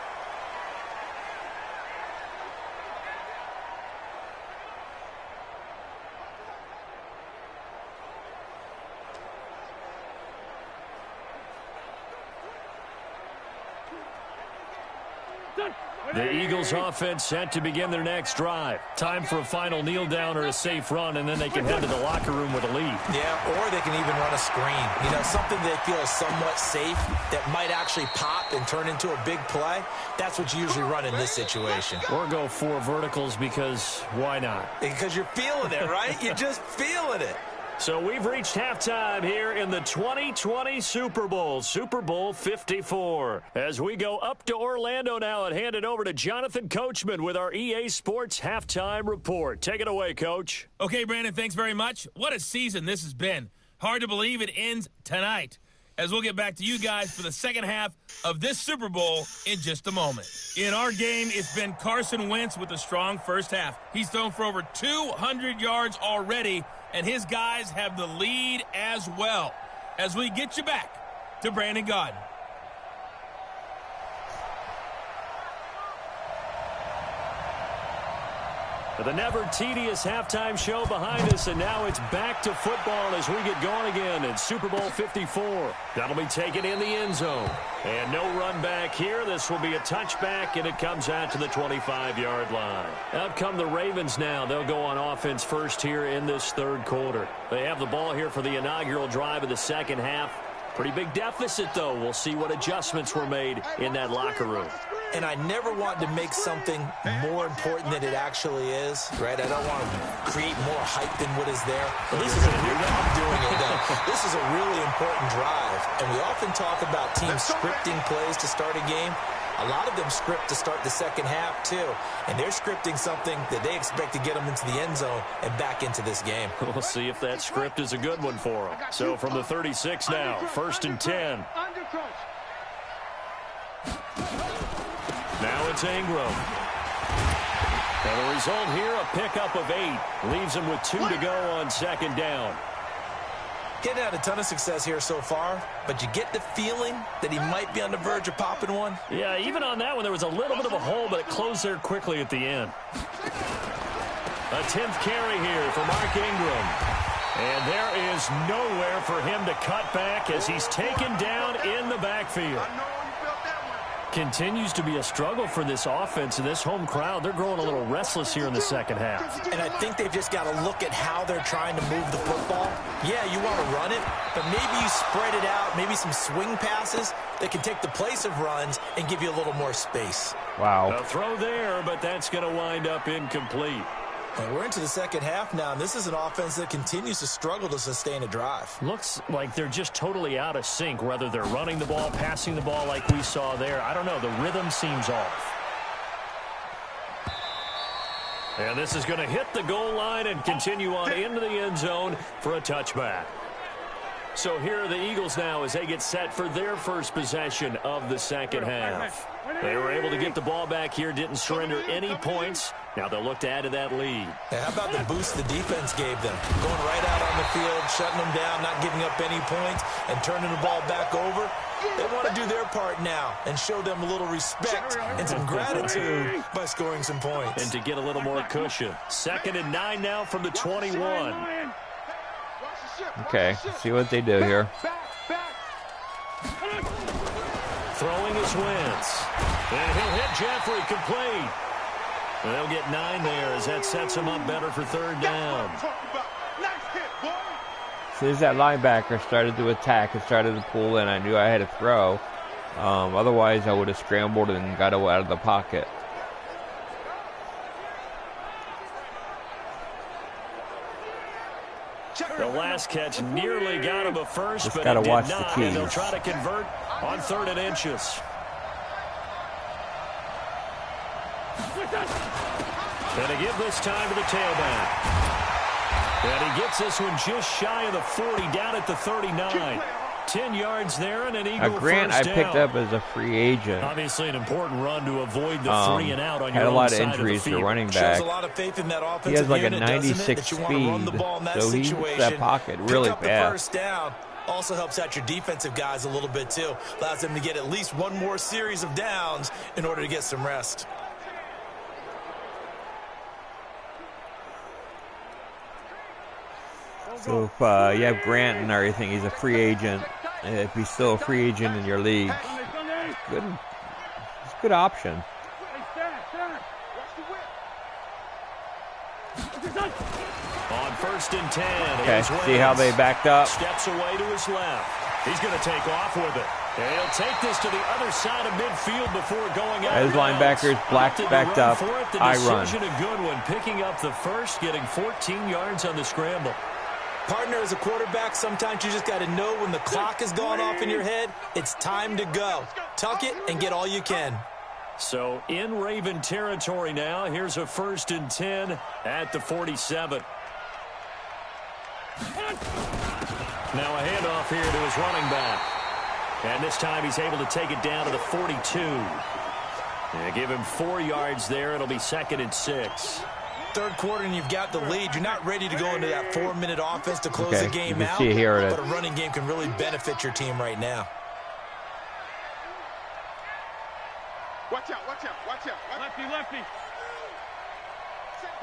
The Eagles offense set to begin their next drive. Time for a final kneel down or a safe run, and then they can head to the locker room with a lead. Yeah, or they can even run a screen. You know, something they feel is somewhat safe that might actually pop and turn into a big play. That's what you usually run in this situation. Or go 4 verticals because why not? Because you're feeling it, right? You're just feeling it. So we've reached halftime here in the 2020 Super Bowl, Super Bowl 54. As we go up to Orlando now and hand it over to Jonathan Coachman with our EA Sports Halftime Report. Take it away, Coach. Okay, Brandon, thanks very much. What a season this has been. Hard to believe it ends tonight, as we'll get back to you guys for the second half of this Super Bowl in just a moment. In our game, it's been Carson Wentz with a strong first half. He's thrown for over 200 yards already, and his guys have the lead as well. As we get you back to Brandon Gaudin. The never-tedious halftime show behind us, and now it's back to football as we get going again in Super Bowl 54. That'll be taken in the end zone. And no run back here. This will be a touchback, and it comes out to the 25-yard line. Out come the Ravens now. They'll go on offense first here in this third quarter. They have the ball here for the inaugural drive of the second half. Pretty big deficit, though. We'll see what adjustments were made in that locker room. And I never want to make something more important than it actually is, right? I don't want to create more hype than what is there. But this is a This is a really important drive. And we often talk about teams scripting plays to start a game. A lot of them script to start the second half, too. And they're scripting something that they expect to get them into the end zone and back into this game. We'll see if that script is a good one for them. So from the 36 now, 1st and 10. Now it's Ingram. And the result here, a pickup of 8. Leaves him with 2 to go on second down. Getting had a ton of success here so far, but you get the feeling that he might be on the verge of popping one. Yeah, even on that one, there was a little bit of a hole, but it closed there quickly at the end. A 10th carry here for Mark Ingram. And there is nowhere for him to cut back as he's taken down in the backfield. continues to be a struggle for this offense and this home crowd. They're growing a little restless here in the second half. And I think they've just got to look at how they're trying to move the football. Yeah, you want to run it, but maybe you spread it out, maybe some swing passes that can take the place of runs and give you a little more space. Wow. A throw there, but that's going to wind up incomplete. And we're into the second half now, and this is an offense that continues to struggle to sustain a drive. Looks like they're just totally out of sync, whether they're running the ball, passing the ball like we saw there. I don't know. The rhythm seems off. And this is going to hit the goal line and continue on into the end zone for a touchback. So here are the Eagles now as they get set for their first possession of the second half. They were able to get the ball back here, didn't surrender any points. Now they'll look to add to that lead. Yeah, how about the boost the defense gave them? Going right out on the field, shutting them down, not giving up any points, and turning the ball back over. They want to do their part now and show them a little respect and some gratitude by scoring some points. And to get a little more cushion. 2nd and 9 now from the 21. Okay, see what they do here. Throwing is Wentz. And he'll hit Jeffrey complete. And they'll get 9 there as that sets him up better for 3rd down. As soon as that linebacker started to attack and started to pull in, I knew I had to throw. Otherwise, I would have scrambled and got out of the pocket. The last catch nearly got him a first, Just but gotta it did watch the not. keys. And they'll try to convert on 3rd and inches. And they give this time to the tailback. And he gets this one just shy of the 40, down at the 39. 10 yards there and an Eagle Grant, I first picked down. up as a free agent. Obviously an important run to avoid the 3 and out on had your a own lot of side injuries of the to field. running back. Shows a lot of faith in that offensive He has like a unit, doesn't it? 96 That you want to run the speed, ball in that so he situation. hits that pocket really Pick up the fast. first down. Also helps out your defensive guys a little bit too. Allows them to get at least one more series of downs in order to get some rest. So if you have Grant and everything, he's a free agent. If he's still a free agent in your league, it's a good option. On 1st and 10. Okay, here's see how Wentz. they backed up? Steps away to his left. He's going to take off with it. And he'll take this to the other side of midfield before going out. As linebackers backed up, I run. Decision a good one, picking up the first, getting 14 yards on the scramble. Partner, as a quarterback, sometimes you just got to know when the clock has gone off in your head, it's time to go. Tuck it and get all you can. So in Raven territory now. Here's a 1st and 10 at the 47. Now a handoff here to his running back. And this time he's able to take it down to the 42. And give him 4 yards there. It'll be 2nd and 6. Third quarter and you've got the lead. You're not ready to go into that 4-minute offense to close the game out. See here but a running game can really benefit your team right now. Watch out, watch out, watch out. Lefty, lefty.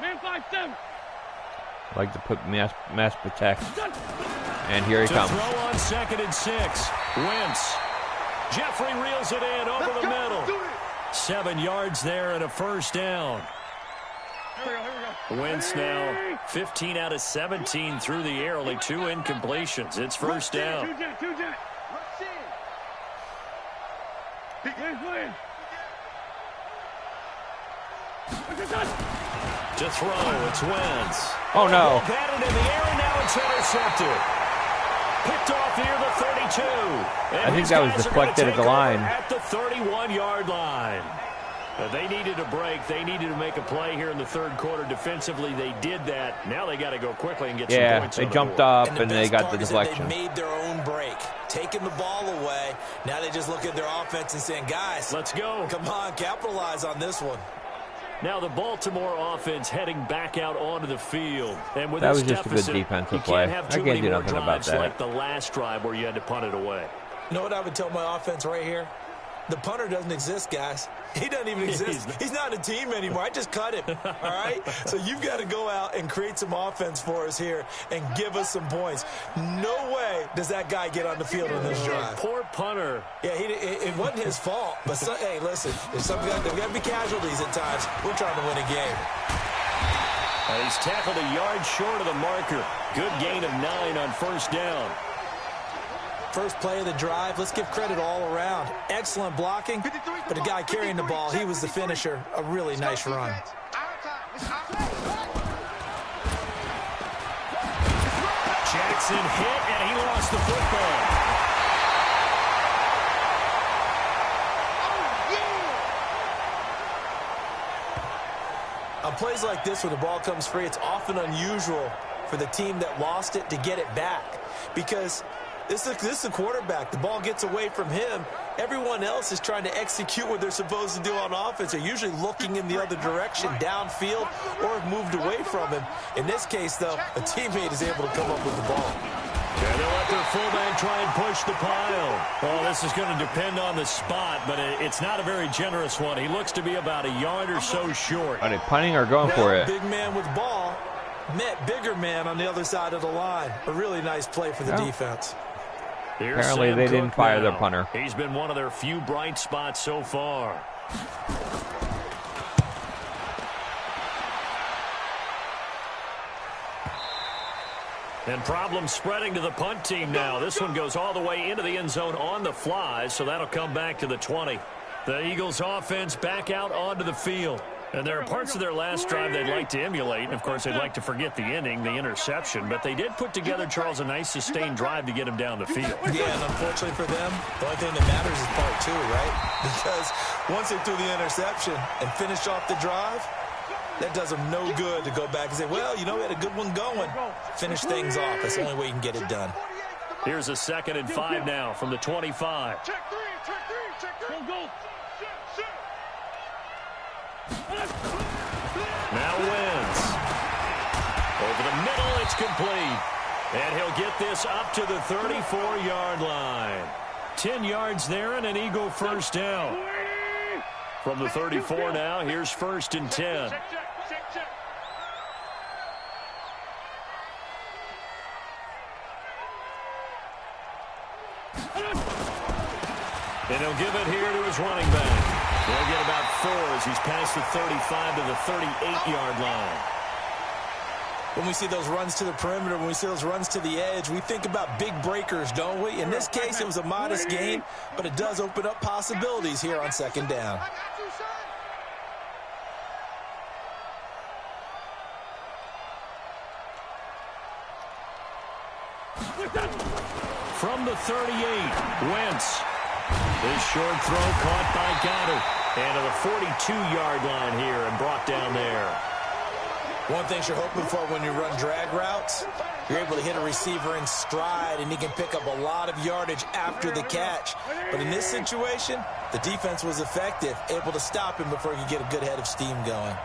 Man 5-7. Like to put mass protect. And here he comes. To throw on 2nd and 6. Wentz. Jeffrey reels it in over the middle. 7 yards there and a first down. Wentz now 15 out of 17 through the air, only 2 incompletions. It's first down. To throw, it's Wentz. Oh no. Batted in the air and now it's intercepted. Picked off here the 32. I think that was deflected at the line. At the 31-yard line. They needed a break. They needed to make a play here in the third quarter. Defensively, they did that. Now they got to go quickly and get some points. Yeah, they jumped up up and they got the deflection. They made their own break, taking the ball away. Now they just look at their offense and saying, guys, let's go. Come on, capitalize on this one. Now the Baltimore offense heading back out onto the field. And with that this was just deficit, a good defensive you play. can't have I too can't many do more nothing about drives that. like the last drive where you had to punt it away. You know what I would tell my offense right here? The punter doesn't exist, guys. He doesn't even exist. He's not a team anymore. I just cut him, all right? So you've got to go out and create some offense for us here and give us some points. No way does that guy get on the field on this drive. Poor punter. Yeah, it wasn't his fault. But, hey, listen, there's got to be casualties at times. We're trying to win a game. He's tackled a yard short of the marker. Good gain of 9 on first down. First play of the drive. Let's give credit all around. Excellent blocking, but the guy carrying the ball, he was the finisher. A really nice run. Jackson hit, and he lost the football. On plays like this, when the ball comes free, it's often unusual for the team that lost it to get it back, because this is a quarterback. The ball gets away from him. Everyone else is trying to execute what they're supposed to do on offense. They're usually looking in the other direction, downfield, or have moved away from him. In this case, though, a teammate is able to come up with the ball. Yeah, they'll let their fullback try and push the pile. Well, this is going to depend on the spot, but it's not a very generous one. He looks to be about a yard or so short. Are they punting or going for it? Big man with ball met bigger man on the other side of the line. A really nice play for the defense. Here's Apparently Sam they Cook didn't fire now. their punter. He's been one of their few bright spots so far. And problem spreading to the punt team now. This one goes all the way into the end zone on the fly, so that'll come back to the 20. The Eagles offense back out onto the field. And there are parts of their last drive they'd like to emulate. And, of course, they'd like to forget the inning, the interception. But they did put together, Charles, a nice sustained drive to get him down the field. Yeah, and unfortunately for them, the only thing that matters is part 2, right? Because once they threw the interception and finished off the drive, that does them no good to go back and say, well, you know, we had a good one going. Finish things off. That's the only way you can get it done. Here's a 2nd and 5 now from the 25. Check three, check three. Go. Now wins. Over the middle, it's complete. And he'll get this up to the 34-yard line. 10 yards there and an Eagle first down. From the 34 now, here's 1st and 10. Check. And he'll give it here to his running back. He'll get about 4 as he's past the 35 to the 38-yard line. When we see those runs to the perimeter, when we see those runs to the edge, we think about big breakers, don't we? In this case, it was a modest gain, but it does open up possibilities here on 2nd down. From the 38, Wentz. This short throw caught by Goddard. And to the 42-yard line here and brought down there. One thing you're hoping for when you run drag routes, you're able to hit a receiver in stride, and he can pick up a lot of yardage after the catch. But in this situation, the defense was effective, able to stop him before he could get a good head of steam going.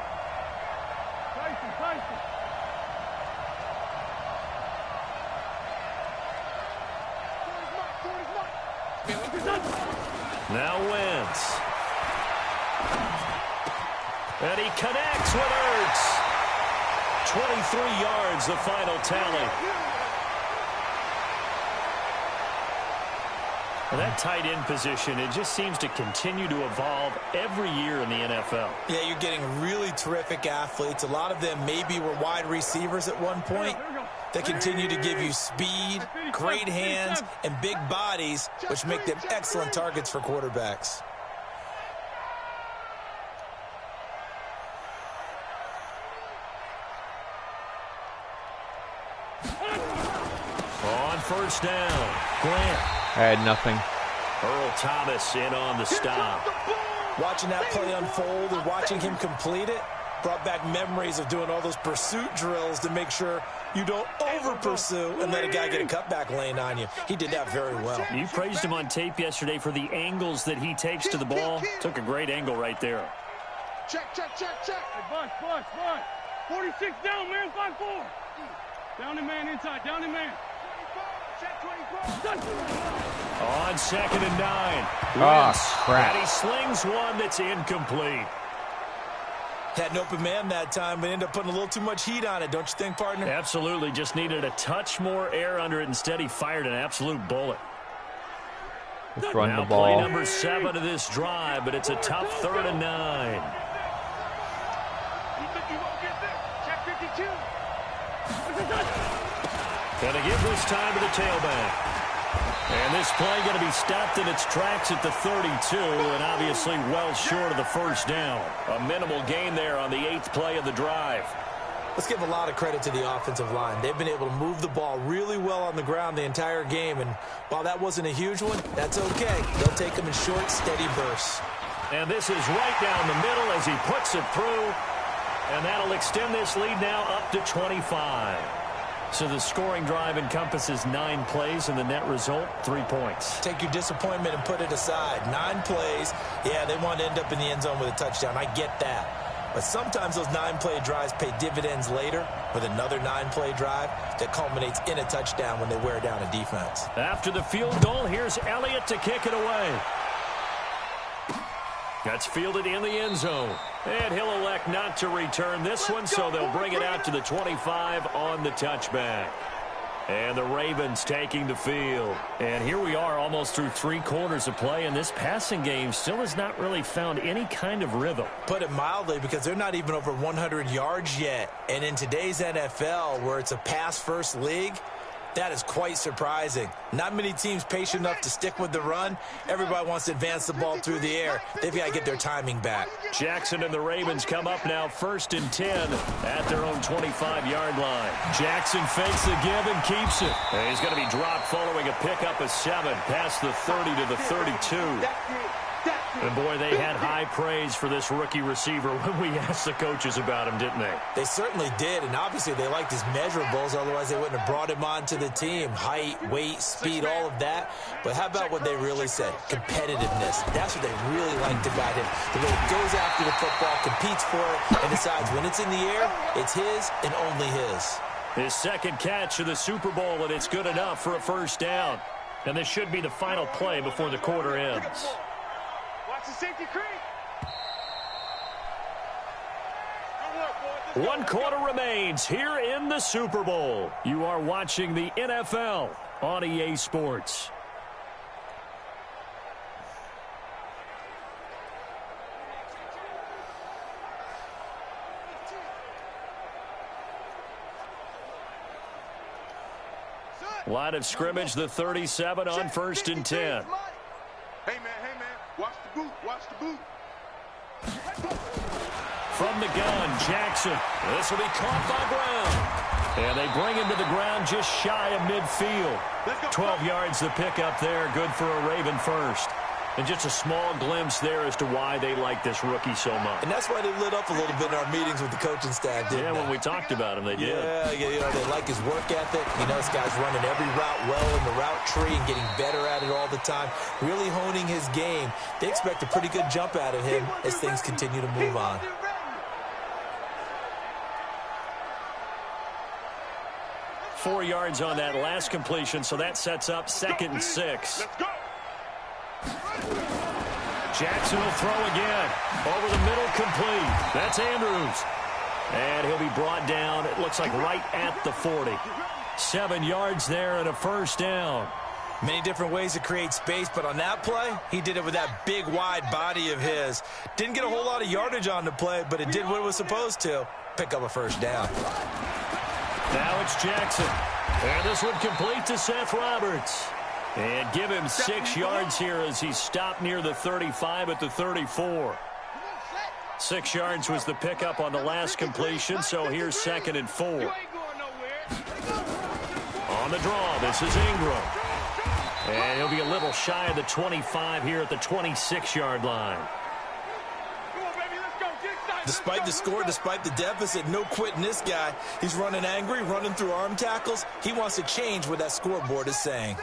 Now Wentz. And he connects with Ertz. 23 yards, the final tally. And that tight end position, it just seems to continue to evolve every year in the NFL. Yeah, you're getting really terrific athletes. A lot of them maybe were wide receivers at one point. They continue to give you speed, great hands, and big bodies, which make them excellent targets for quarterbacks. On first down, Grant. I had nothing. Earl Thomas in on the stop. Watching that play unfold and watching him complete it brought back memories of doing all those pursuit drills to make sure you don't over-pursue and let a guy get a cutback lane on you. He did that very well. You praised him on tape yesterday for the angles that he takes to the ball. Took a great angle right there. Check. Hey, Bus. 46 down, man, 5-4. Down the man inside, down the man. Check 24. On 2nd and 9. Oh, Wentz, crap. and he slings one that's incomplete. Had an open man that time, but ended up putting a little too much heat on it, don't you think, partner? Absolutely. Just needed a touch more air under it. Instead, he fired an absolute bullet. Let's run Now the play ball. number 7 of this drive, but it's a tough 3rd and 9. You think you won't get this? Check 52. Gonna give this time to the tailback. And this play going to be stopped in its tracks at the 32, and obviously well short of the first down. A minimal gain there on the 8th play of the drive. Let's give a lot of credit to the offensive line. They've been able to move the ball really well on the ground the entire game, and while that wasn't a huge one, that's okay. They'll take them in short, steady bursts. And this is right down the middle as he puts it through, and that'll extend this lead now up to 25. So the scoring drive encompasses 9 plays, and the net result, 3 points. Take your disappointment and put it aside. 9 plays. Yeah, they want to end up in the end zone with a touchdown. I get that. But sometimes those 9-play drives pay dividends later with another 9-play drive that culminates in a touchdown when they wear down a defense. After the field goal, here's Elliott to kick it away. That's fielded in the end zone. And he'll elect not to return this one, so they'll bring it out to the 25 on the touchback. And the Ravens taking the field. And here we are almost through 3 quarters of play, and this passing game still has not really found any kind of rhythm. Put it mildly, because they're not even over 100 yards yet. And in today's NFL, where it's a pass-first league, that is quite surprising. Not many teams patient enough to stick with the run. Everybody wants to advance the ball through the air. They've got to get their timing back. Jackson and the Ravens come up now 1st and 10 at their own 25-yard line. Jackson fakes the give and keeps it. And he's going to be dropped following a pickup of 7 past the 30 to the 32. And, boy, they had high praise for this rookie receiver when we asked the coaches about him, didn't they? They certainly did, and obviously they liked his measurables. Otherwise, they wouldn't have brought him onto the team. Height, weight, speed, all of that. But how about what they really said? Competitiveness. That's what they really liked about him. The way he goes after the football, competes for it, and decides when it's in the air, it's his and only his. His 2nd catch of the Super Bowl, and it's good enough for a first down. And this should be the final play before the quarter ends. Watch the safety creep. 1 quarter remains here in the Super Bowl. You are watching the NFL on EA Sports. Line of scrimmage, the 37 on 1st and 10. Hey, man, watch the boot, watch the boot. From the gun, Jackson. This will be caught by Brown. And they bring him to the ground just shy of midfield. 12 yards the pickup there, good for a Raven first. And just a small glimpse there as to why they like this rookie so much. And that's why they lit up a little bit in our meetings with the coaching staff, didn't they? Yeah, when we talked about him, they did. Yeah, you know, they like his work ethic. You know, this guy's running every route well in the route tree and getting better at it all the time, really honing his game. They expect a pretty good jump out of him as things continue to move on. Four yards on that last completion, so that sets up 2nd and 6. Let's go. Jackson will throw again. Over the middle, complete. That's Andrews. And he'll be brought down, it looks like right at the 40. 7 yards there and a first down. Many different ways to create space, but on that play, he did it with that big, wide body of his. Didn't get a whole lot of yardage on the play, but it did what it was supposed to. Pick up a first down. Now it's Jackson. And this one complete to Seth Roberts. And give him 6 yards here as he stopped near the 35 at the 34. 6 yards was the pickup on the last completion, so here's 2nd and 4. On the draw, this is Ingram. And he'll be a little shy of the 25 here at the 26-yard line. Despite the score, despite the deficit, no quitting this guy. He's running angry, running through arm tackles. He wants to change what that scoreboard is saying.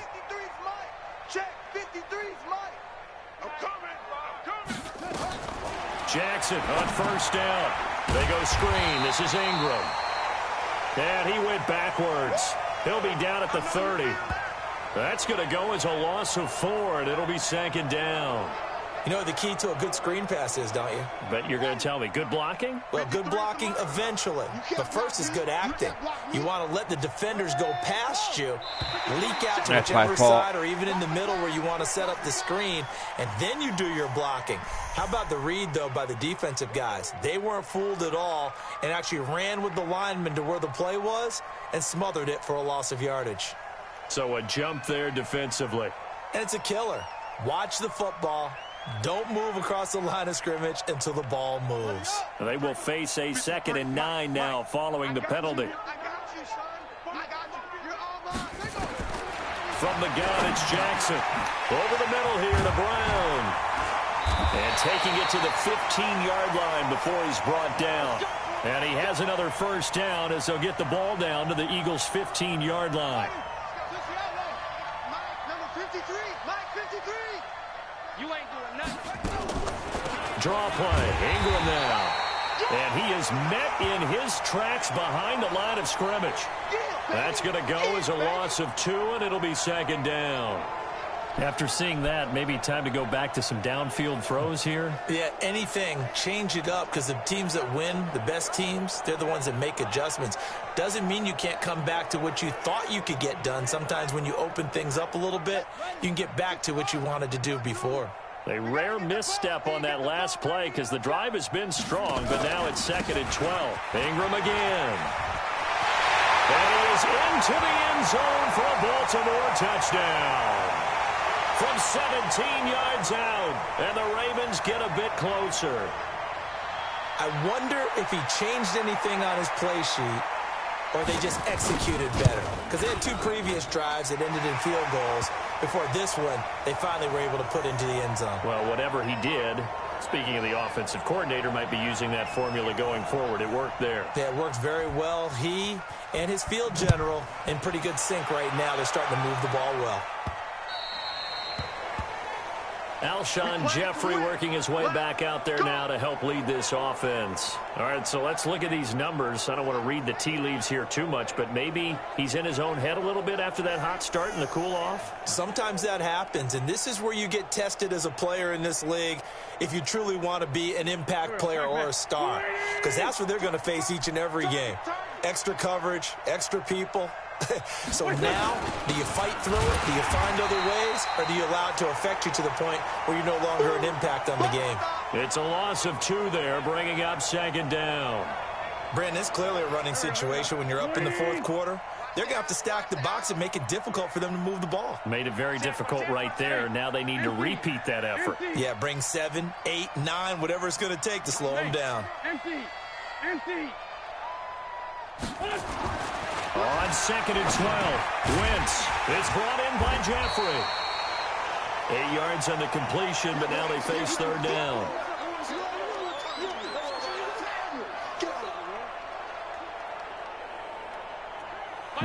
Jackson on first down. They go screen. This is Ingram. And he went backwards. He'll be down at the 30. That's going to go as a loss of 4, and it'll be 2nd down. You know what the key to a good screen pass is, don't you? But you're going to tell me, good blocking? Well, good blocking eventually. But first is good acting. You want to let the defenders go past you, leak out to whichever side or even in the middle where you want to set up the screen, and then you do your blocking. How about the read, though, by the defensive guys? They weren't fooled at all and actually ran with the lineman to where the play was and smothered it for a loss of yardage. So a jump there defensively. And it's a killer. Watch the football. Don't move across the line of scrimmage until the ball moves. They will face a 2nd and 9 now following the penalty. From the gun, it's Jackson. Over the middle here to Brown. And taking it to the 15-yard line before he's brought down. And he has another first down as they'll get the ball down to the Eagles' 15-yard line. Draw play. Ingram now. And he is met in his tracks behind the line of scrimmage. That's going to go as a loss of 2, and it'll be 2nd down. After seeing that, maybe time to go back to some downfield throws here. Yeah, anything. Change it up because the teams that win, the best teams, they're the ones that make adjustments. Doesn't mean you can't come back to what you thought you could get done. Sometimes when you open things up a little bit, you can get back to what you wanted to do before. A rare misstep on that last play because the drive has been strong, but now it's 2nd and 12. Ingram again. And he is into the end zone for a Baltimore touchdown. From 17 yards out, and the Ravens get a bit closer. I wonder if he changed anything on his play sheet or they just executed better. Because they had 2 previous drives that ended in field goals. Before this one, they finally were able to put into the end zone. Well, whatever he did, speaking of the offensive coordinator, might be using that formula going forward. It worked there. Yeah, it worked very well. He and his field general in pretty good sync right now. They're starting to move the ball well. Alshon Jeffrey working his way back out there now to help lead this offense. All right, so let's look at these numbers. I don't want to read the tea leaves here too much, but maybe he's in his own head a little bit after that hot start and the cool-off. Sometimes that happens, and this is where you get tested as a player in this league if you truly want to be an impact player or a star, because that's what they're going to face each and every game. Extra coverage, extra people. So now, do you fight through it? Do you find other ways? Or do you allow it to affect you to the point where you're no longer an impact on the game? It's a loss of 2 there, bringing up 2nd down. Brandon, it's clearly a running situation when you're up in the 4th quarter. They're going to have to stack the box and make it difficult for them to move the ball. Made it very difficult right there. Now they need to repeat that effort. Yeah, bring 7, 8, 9, whatever it's going to take to slow them down. Empty. On 2nd and 12, Wentz. It's brought in by Jeffrey. 8 yards on the completion, but now they face 3rd down.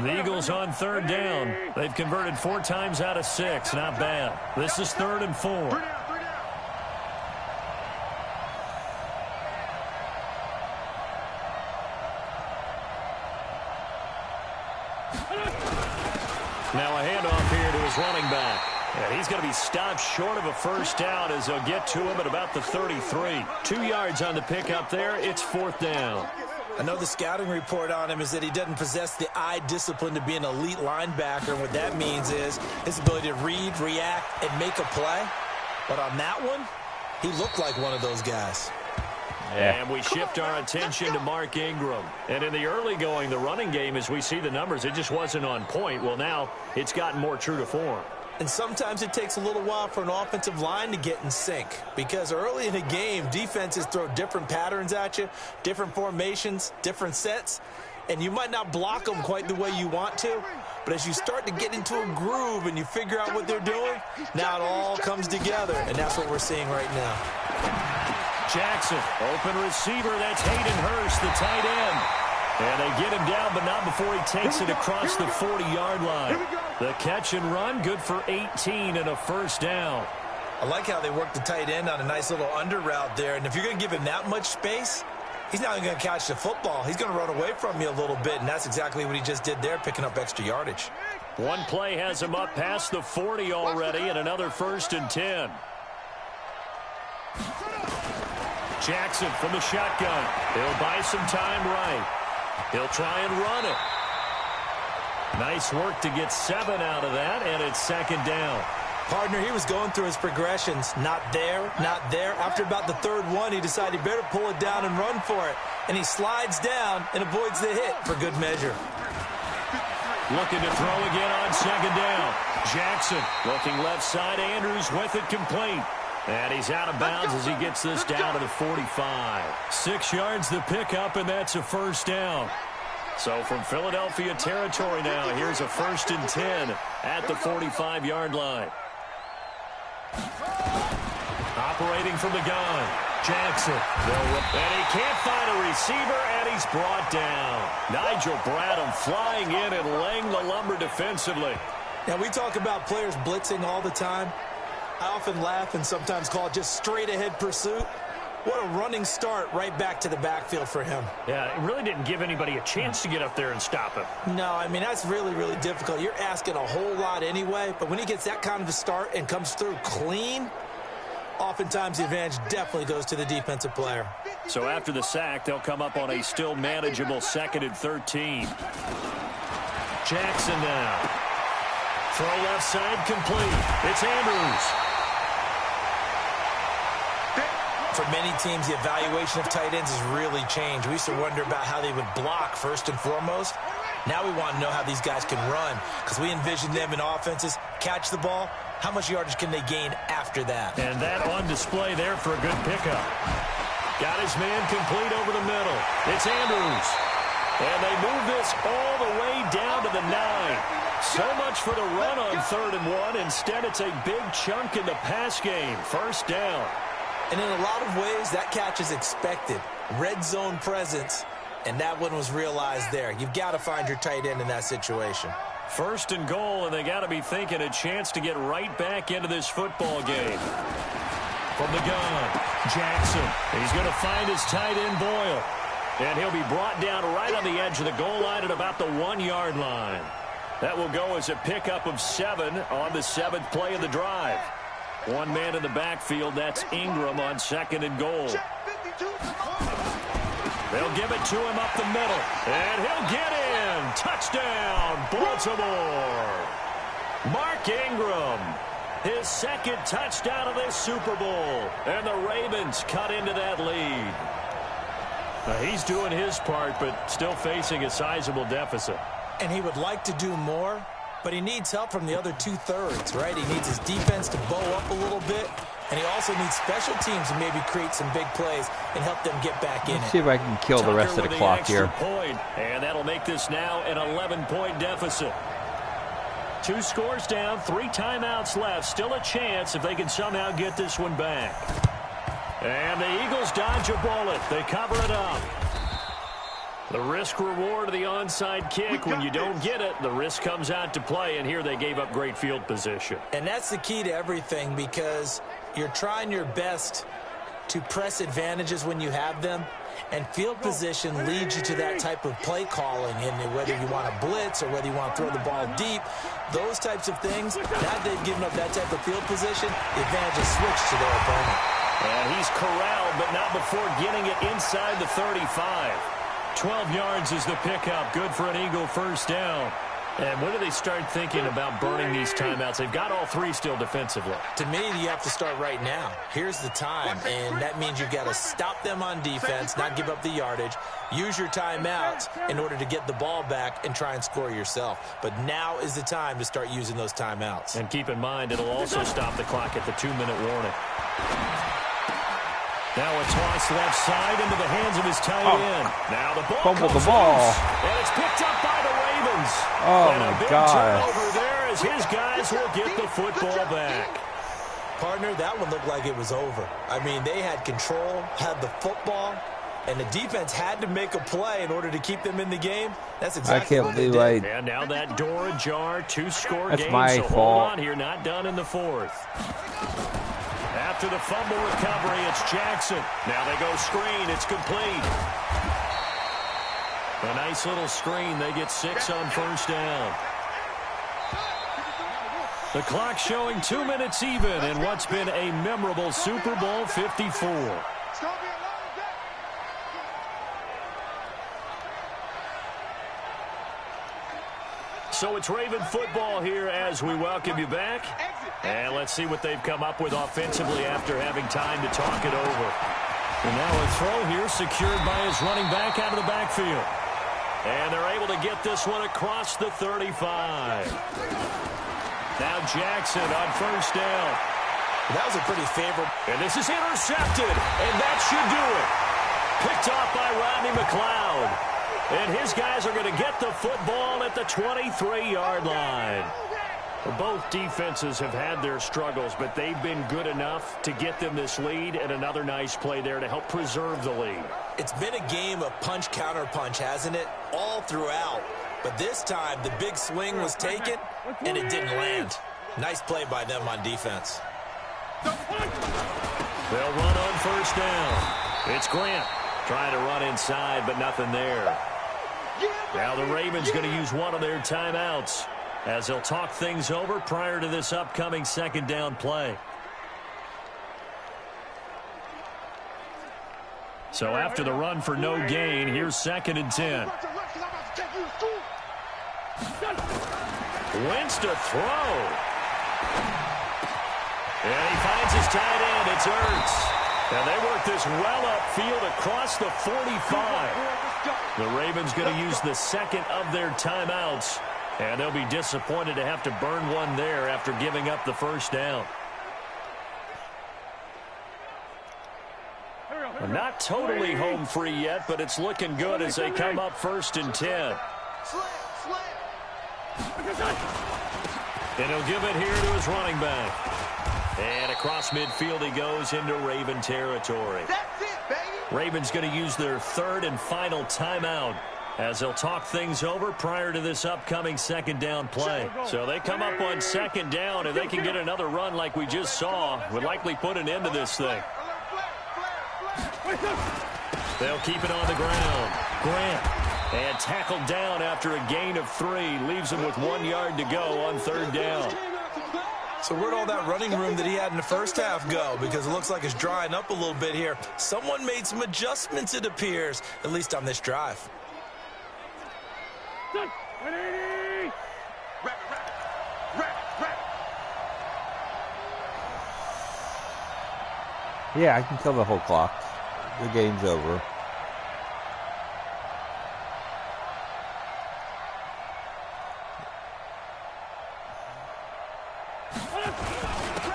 The Eagles on 3rd down. They've converted 4 times out of 6. Not bad. This is 3rd and 4. Now a handoff here to his running back. And he's going to be stopped short of a first down as they'll get to him at about the 33. 2 yards on the pickup there. It's 4th down. I know the scouting report on him is that he doesn't possess the eye discipline to be an elite linebacker. And what that means is his ability to read, react, and make a play. But on that one, he looked like one of those guys. Yeah. And we shift our attention to Mark Ingram. And in the early going, the running game, as we see the numbers, it just wasn't on point. Well, now it's gotten more true to form. And sometimes it takes a little while for an offensive line to get in sync. Because early in a game, defenses throw different patterns at you, different formations, different sets. And you might not block them quite the way you want to. But as you start to get into a groove and you figure out what they're doing, now it all comes together. And that's what we're seeing right now. Jackson, open receiver. That's Hayden Hurst, the tight end. And they get him down, but not before he takes it across the 40-yard line. The catch and run, good for 18 and a first down. I like how they work the tight end on a nice little under route there. And if you're going to give him that much space, he's not going to catch the football. He's going to run away from you a little bit, and that's exactly what he just did there, picking up extra yardage. One play has him up past the 40 already, and another 1st and 10. Jackson from the shotgun. He'll buy some time right. He'll try and run it. Nice work to get 7 out of that, and it's 2nd down. Partner, he was going through his progressions. Not there, not there. After about the 3rd one, he decided he better pull it down and run for it. And he slides down and avoids the hit for good measure. Looking to throw again on 2nd down. Jackson looking left side. Andrews with it complete. And he's out of bounds as he gets this down to the 45. 6 yards the pickup, and that's a 1st down. So from Philadelphia territory now, here's a 1st and 10 at the 45-yard line. Operating from the gun, Jackson. And he can't find a receiver, and he's brought down. Nigel Bradham flying in and laying the lumber defensively. Now, we talk about players blitzing all the time. I often laugh and sometimes call it just straight-ahead pursuit. What a running start right back to the backfield for him. Yeah, it really didn't give anybody a chance to get up there and stop him. No, I mean, that's really, really difficult. You're asking a whole lot anyway, but when he gets that kind of a start and comes through clean, oftentimes the advantage definitely goes to the defensive player. So after the sack, they'll come up on a still manageable 2nd and 13. Jackson now. Throw left side complete. It's Andrews. For many teams, the evaluation of tight ends has really changed. We used to wonder about how they would block first and foremost. Now we want to know how these guys can run because we envision them in offenses, catch the ball. How much yardage can they gain after that? And that on display there for a good pickup. Got his man complete over the middle. It's Andrews. And they move this all the way down to the 9. So much for the run on 3rd and 1. Instead, it's a big chunk in the pass game. 1st down. And in a lot of ways, that catch is expected. Red zone presence, and that one was realized there. You've got to find your tight end in that situation. 1st and goal, and they got to be thinking a chance to get right back into this football game. From the gun, Jackson. He's going to find his tight end, Boyle. And he'll be brought down right on the edge of the goal line at about the 1-yard line. That will go as a pickup of 7 on the 7th play of the drive. One man in the backfield, that's Ingram on 2nd and goal. They'll give it to him up the middle. And he'll get in. Touchdown, Baltimore. Mark Ingram, his 2nd touchdown of this Super Bowl. And the Ravens cut into that lead. Now, he's doing his part, but still facing a sizable deficit. And he would like to do more, but he needs help from the other 2/3, right? He needs his defense to bow up a little bit, and he also needs special teams to maybe create some big plays and help them get back in it. Let's see if I can kill the rest of the clock here. Point, and that'll make this now an 11-point deficit. 2 scores down, 3 timeouts left. Still a chance if they can somehow get this one back. And the Eagles dodge a bullet. They cover it up. The risk-reward of the onside kick, when you don't get it, the risk comes out to play, and here they gave up great field position. And that's the key to everything because you're trying your best to press advantages when you have them, and field position leads you to that type of play calling, and whether you want to blitz or whether you want to throw the ball deep, those types of things, now that they've given up that type of field position, the advantage is switched to their opponent. And he's corralled, but not before getting it inside the 35. 12 yards is the pickup. Good for an Eagle 1st down. And when do they start thinking about burning these timeouts? They've got all 3 still defensively. To me, you have to start right now. Here's the time, and that means you've got to stop them on defense, not give up the yardage, use your timeouts in order to get the ball back and try and score yourself. But now is the time to start using those timeouts. And keep in mind, it'll also stop the clock at the 2-minute warning. Now a toss left side into the hands of his tight end. Now the ball fumbled the comes ball. loose, and it's picked up by the Ravens. Oh, and a my big gosh. turnover there as his guys will get the football back. Partner, that one looked like it was over. I mean, they had control, had the football, and the defense had to make a play in order to keep them in the game. That's exactly what they did. And now that door ajar, 2-score That's game. my So fault. hold on here, not done in the 4th. After the fumble recovery, it's Jackson. Now they go screen. It's complete. A nice little screen. They get 6 on 1st down. The clock showing 2 minutes even in what's been a memorable Super Bowl 54. So it's Raven football here as we welcome you back. And let's see what they've come up with offensively after having time to talk it over. And now a throw here secured by his running back out of the backfield. And they're able to get this one across the 35. Now Jackson on first down. That was a pretty favorable. And this is intercepted. And that should do it. Picked off by Rodney McLeod. And his guys are going to get the football at the 23-yard line. Both defenses have had their struggles, but they've been good enough to get them this lead, and another nice play there to help preserve the lead. It's been a game of punch-counter-punch, hasn't it? All throughout. But this time, the big swing was taken, and it didn't land. Nice play by them on defense. They'll run on first down. It's Grant trying to run inside, but nothing there. Now the Ravens going to use one of their timeouts as they'll talk things over prior to this upcoming second down play. So after the run for no gain, here's 2nd and 10. Wentz to throw. And he finds his tight end. It's Ertz. And they work this well upfield across the 45. The Ravens going to use the second of their timeouts. And they'll be disappointed to have to burn one there after giving up the first down. Not totally home free yet, but it's looking good as they come up 1st and 10. And he'll give it here to his running back. And across midfield he goes into Raven territory. That's it, baby. Ravens going to use their 3rd and final timeout as they'll talk things over prior to this upcoming second down play. So they come up on 2nd down, and they can get another run like we just saw. Would likely put an end to this thing. They'll keep it on the ground. Grant, and tackled down after a gain of 3. Leaves him with 1 yard to go on 3rd down. So where'd all that running room that he had in the first half go? Because it looks like it's drying up a little bit here. Someone made some adjustments, it appears, at least on this drive. Yeah, I can kill the whole clock. The game's over.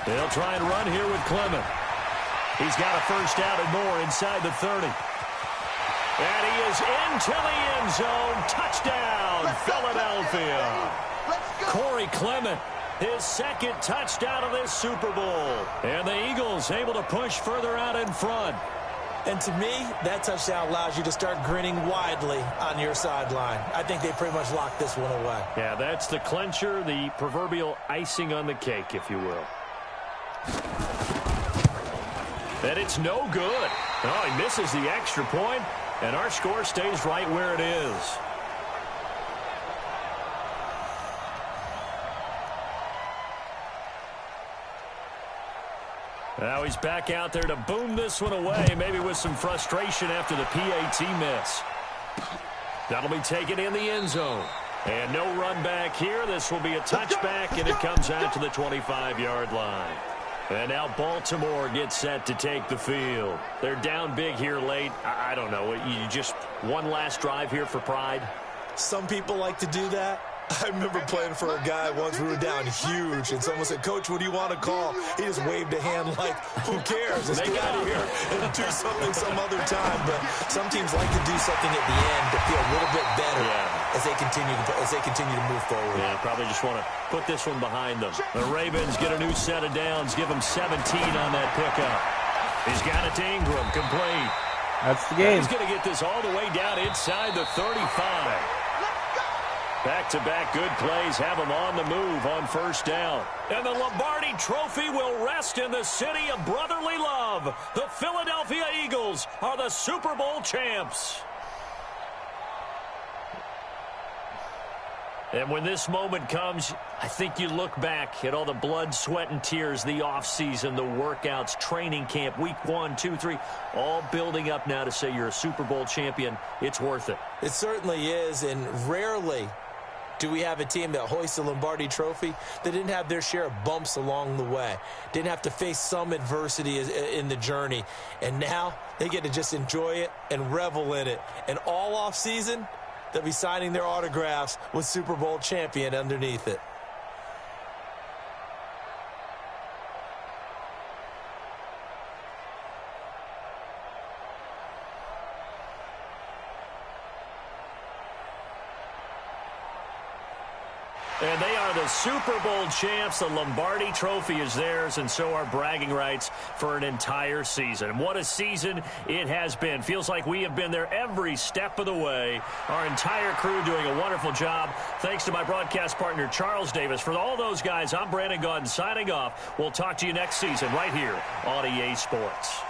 They'll try and run here with Clement. He's got a first down and more inside the 30. And he is into the end zone. Touchdown, Philadelphia. Corey Clement, his 2nd touchdown of this Super Bowl. And the Eagles able to push further out in front. And to me, that touchdown allows you to start grinning widely on your sideline. I think they pretty much locked this one away. Yeah, that's the clincher, the proverbial icing on the cake, if you will. And it's no good. Oh, he misses the extra point, and our score stays right where it is. Now he's back out there to boom this one away, maybe with some frustration after the PAT miss. That'll be taken in the end zone. And no run back here. This will be a touchback, and it comes out to the 25-yard line. And now Baltimore gets set to take the field. They're down big here late. I don't know. You just one last drive here for pride? Some people like to do that. I remember playing for a guy once. We were down huge, and someone said, "Coach, what do you want to call?" He just waved a hand like, "Who cares? Let's get out of here and do something some other time." But some teams like to do something at the end to feel a little bit better as they continue to move forward. Yeah, probably just want to put this one behind them. The Ravens get a new set of downs, give them 17 on that pickup. He's got it to Ingram, complete. That's the game. He's going to get this all the way down inside the 35. Back-to-back good plays have him on the move on first down. And the Lombardi Trophy will rest in the city of brotherly love. The Philadelphia Eagles are the Super Bowl champs. And when this moment comes, I think you look back at all the blood, sweat, and tears, the offseason, the workouts, training camp, week 1, 2, 3, all building up now to say you're a Super Bowl champion. It's worth it. It certainly is, and rarely do we have a team that hoists a Lombardi trophy that didn't have their share of bumps along the way, didn't have to face some adversity in the journey, and now they get to just enjoy it and revel in it. And all offseason, they'll be signing their autographs with Super Bowl champion underneath it. And they are the Super Bowl champs. The Lombardi Trophy is theirs, and so are bragging rights for an entire season. What a season it has been. Feels like we have been there every step of the way. Our entire crew doing a wonderful job. Thanks to my broadcast partner, Charles Davis. For all those guys, I'm Brandon Gaudin signing off. We'll talk to you next season right here on EA Sports.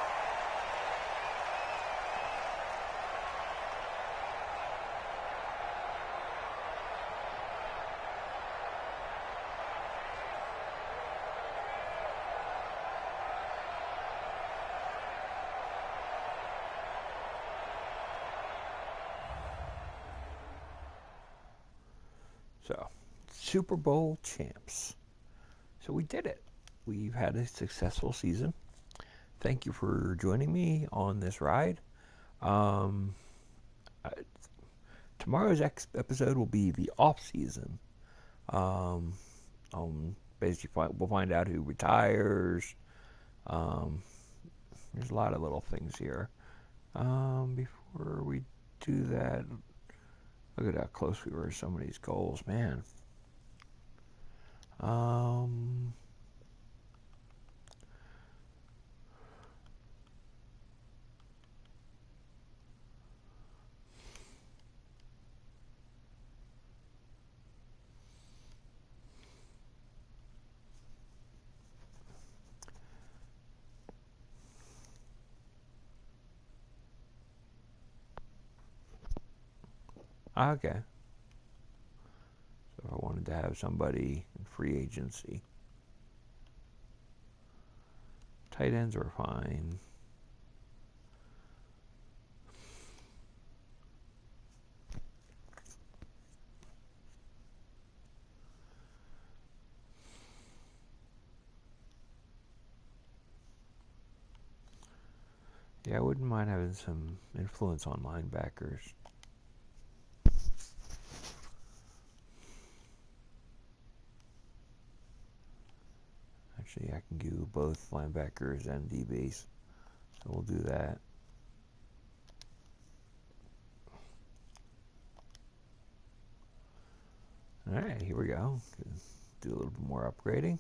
So, Super Bowl champs. So we did it. We've had a successful season. Thank you for joining me on this ride. Tomorrow's episode will be the off season. Basically, we'll find out who retires. There's a lot of little things here. Before we do that, look at how close we were to some of these goals, man. Okay. So I wanted to have somebody in free agency. Tight ends are fine. Yeah, I wouldn't mind having some influence on linebackers. Actually, I can do both linebackers and DBs, so we'll do that. All right, here we go. Do a little bit more upgrading.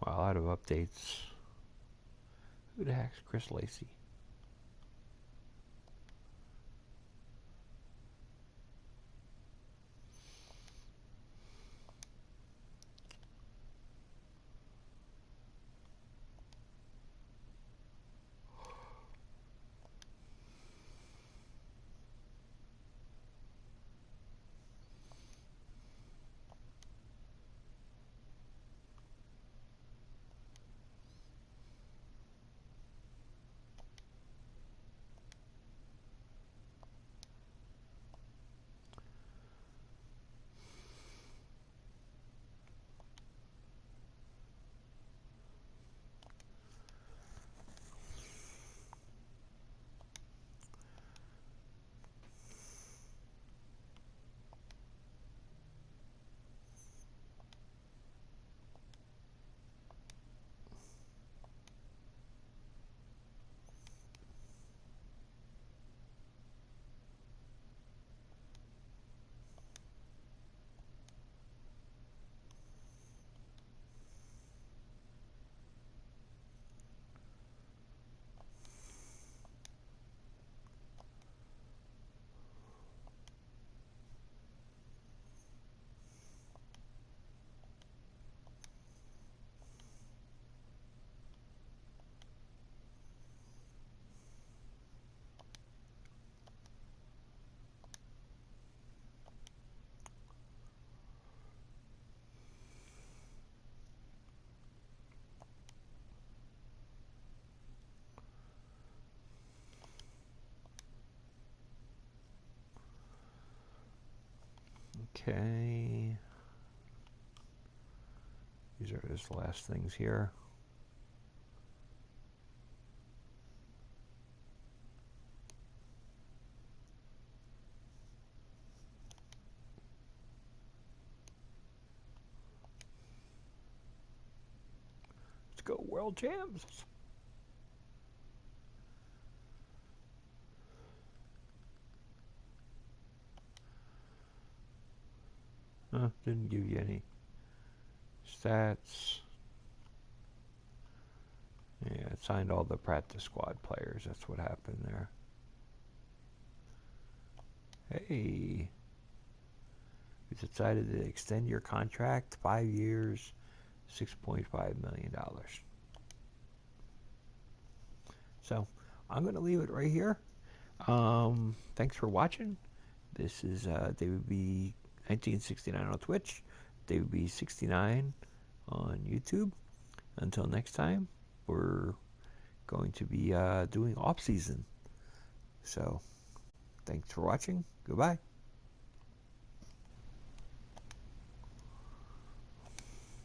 Wow, a lot of updates. Who the heck's Chris Lacey? Okay. These are just the last things here. Let's go World Champs. Didn't give you any stats. Yeah, it signed all the practice squad players. That's what happened there. Hey. We decided to extend your contract 5 years, $6.5 million. So I'm going to leave it right here. Thanks for watching. This is David B 1969 on Twitch, David B 69 on YouTube. Until next time, we're going to be doing off season. So thanks for watching. Goodbye.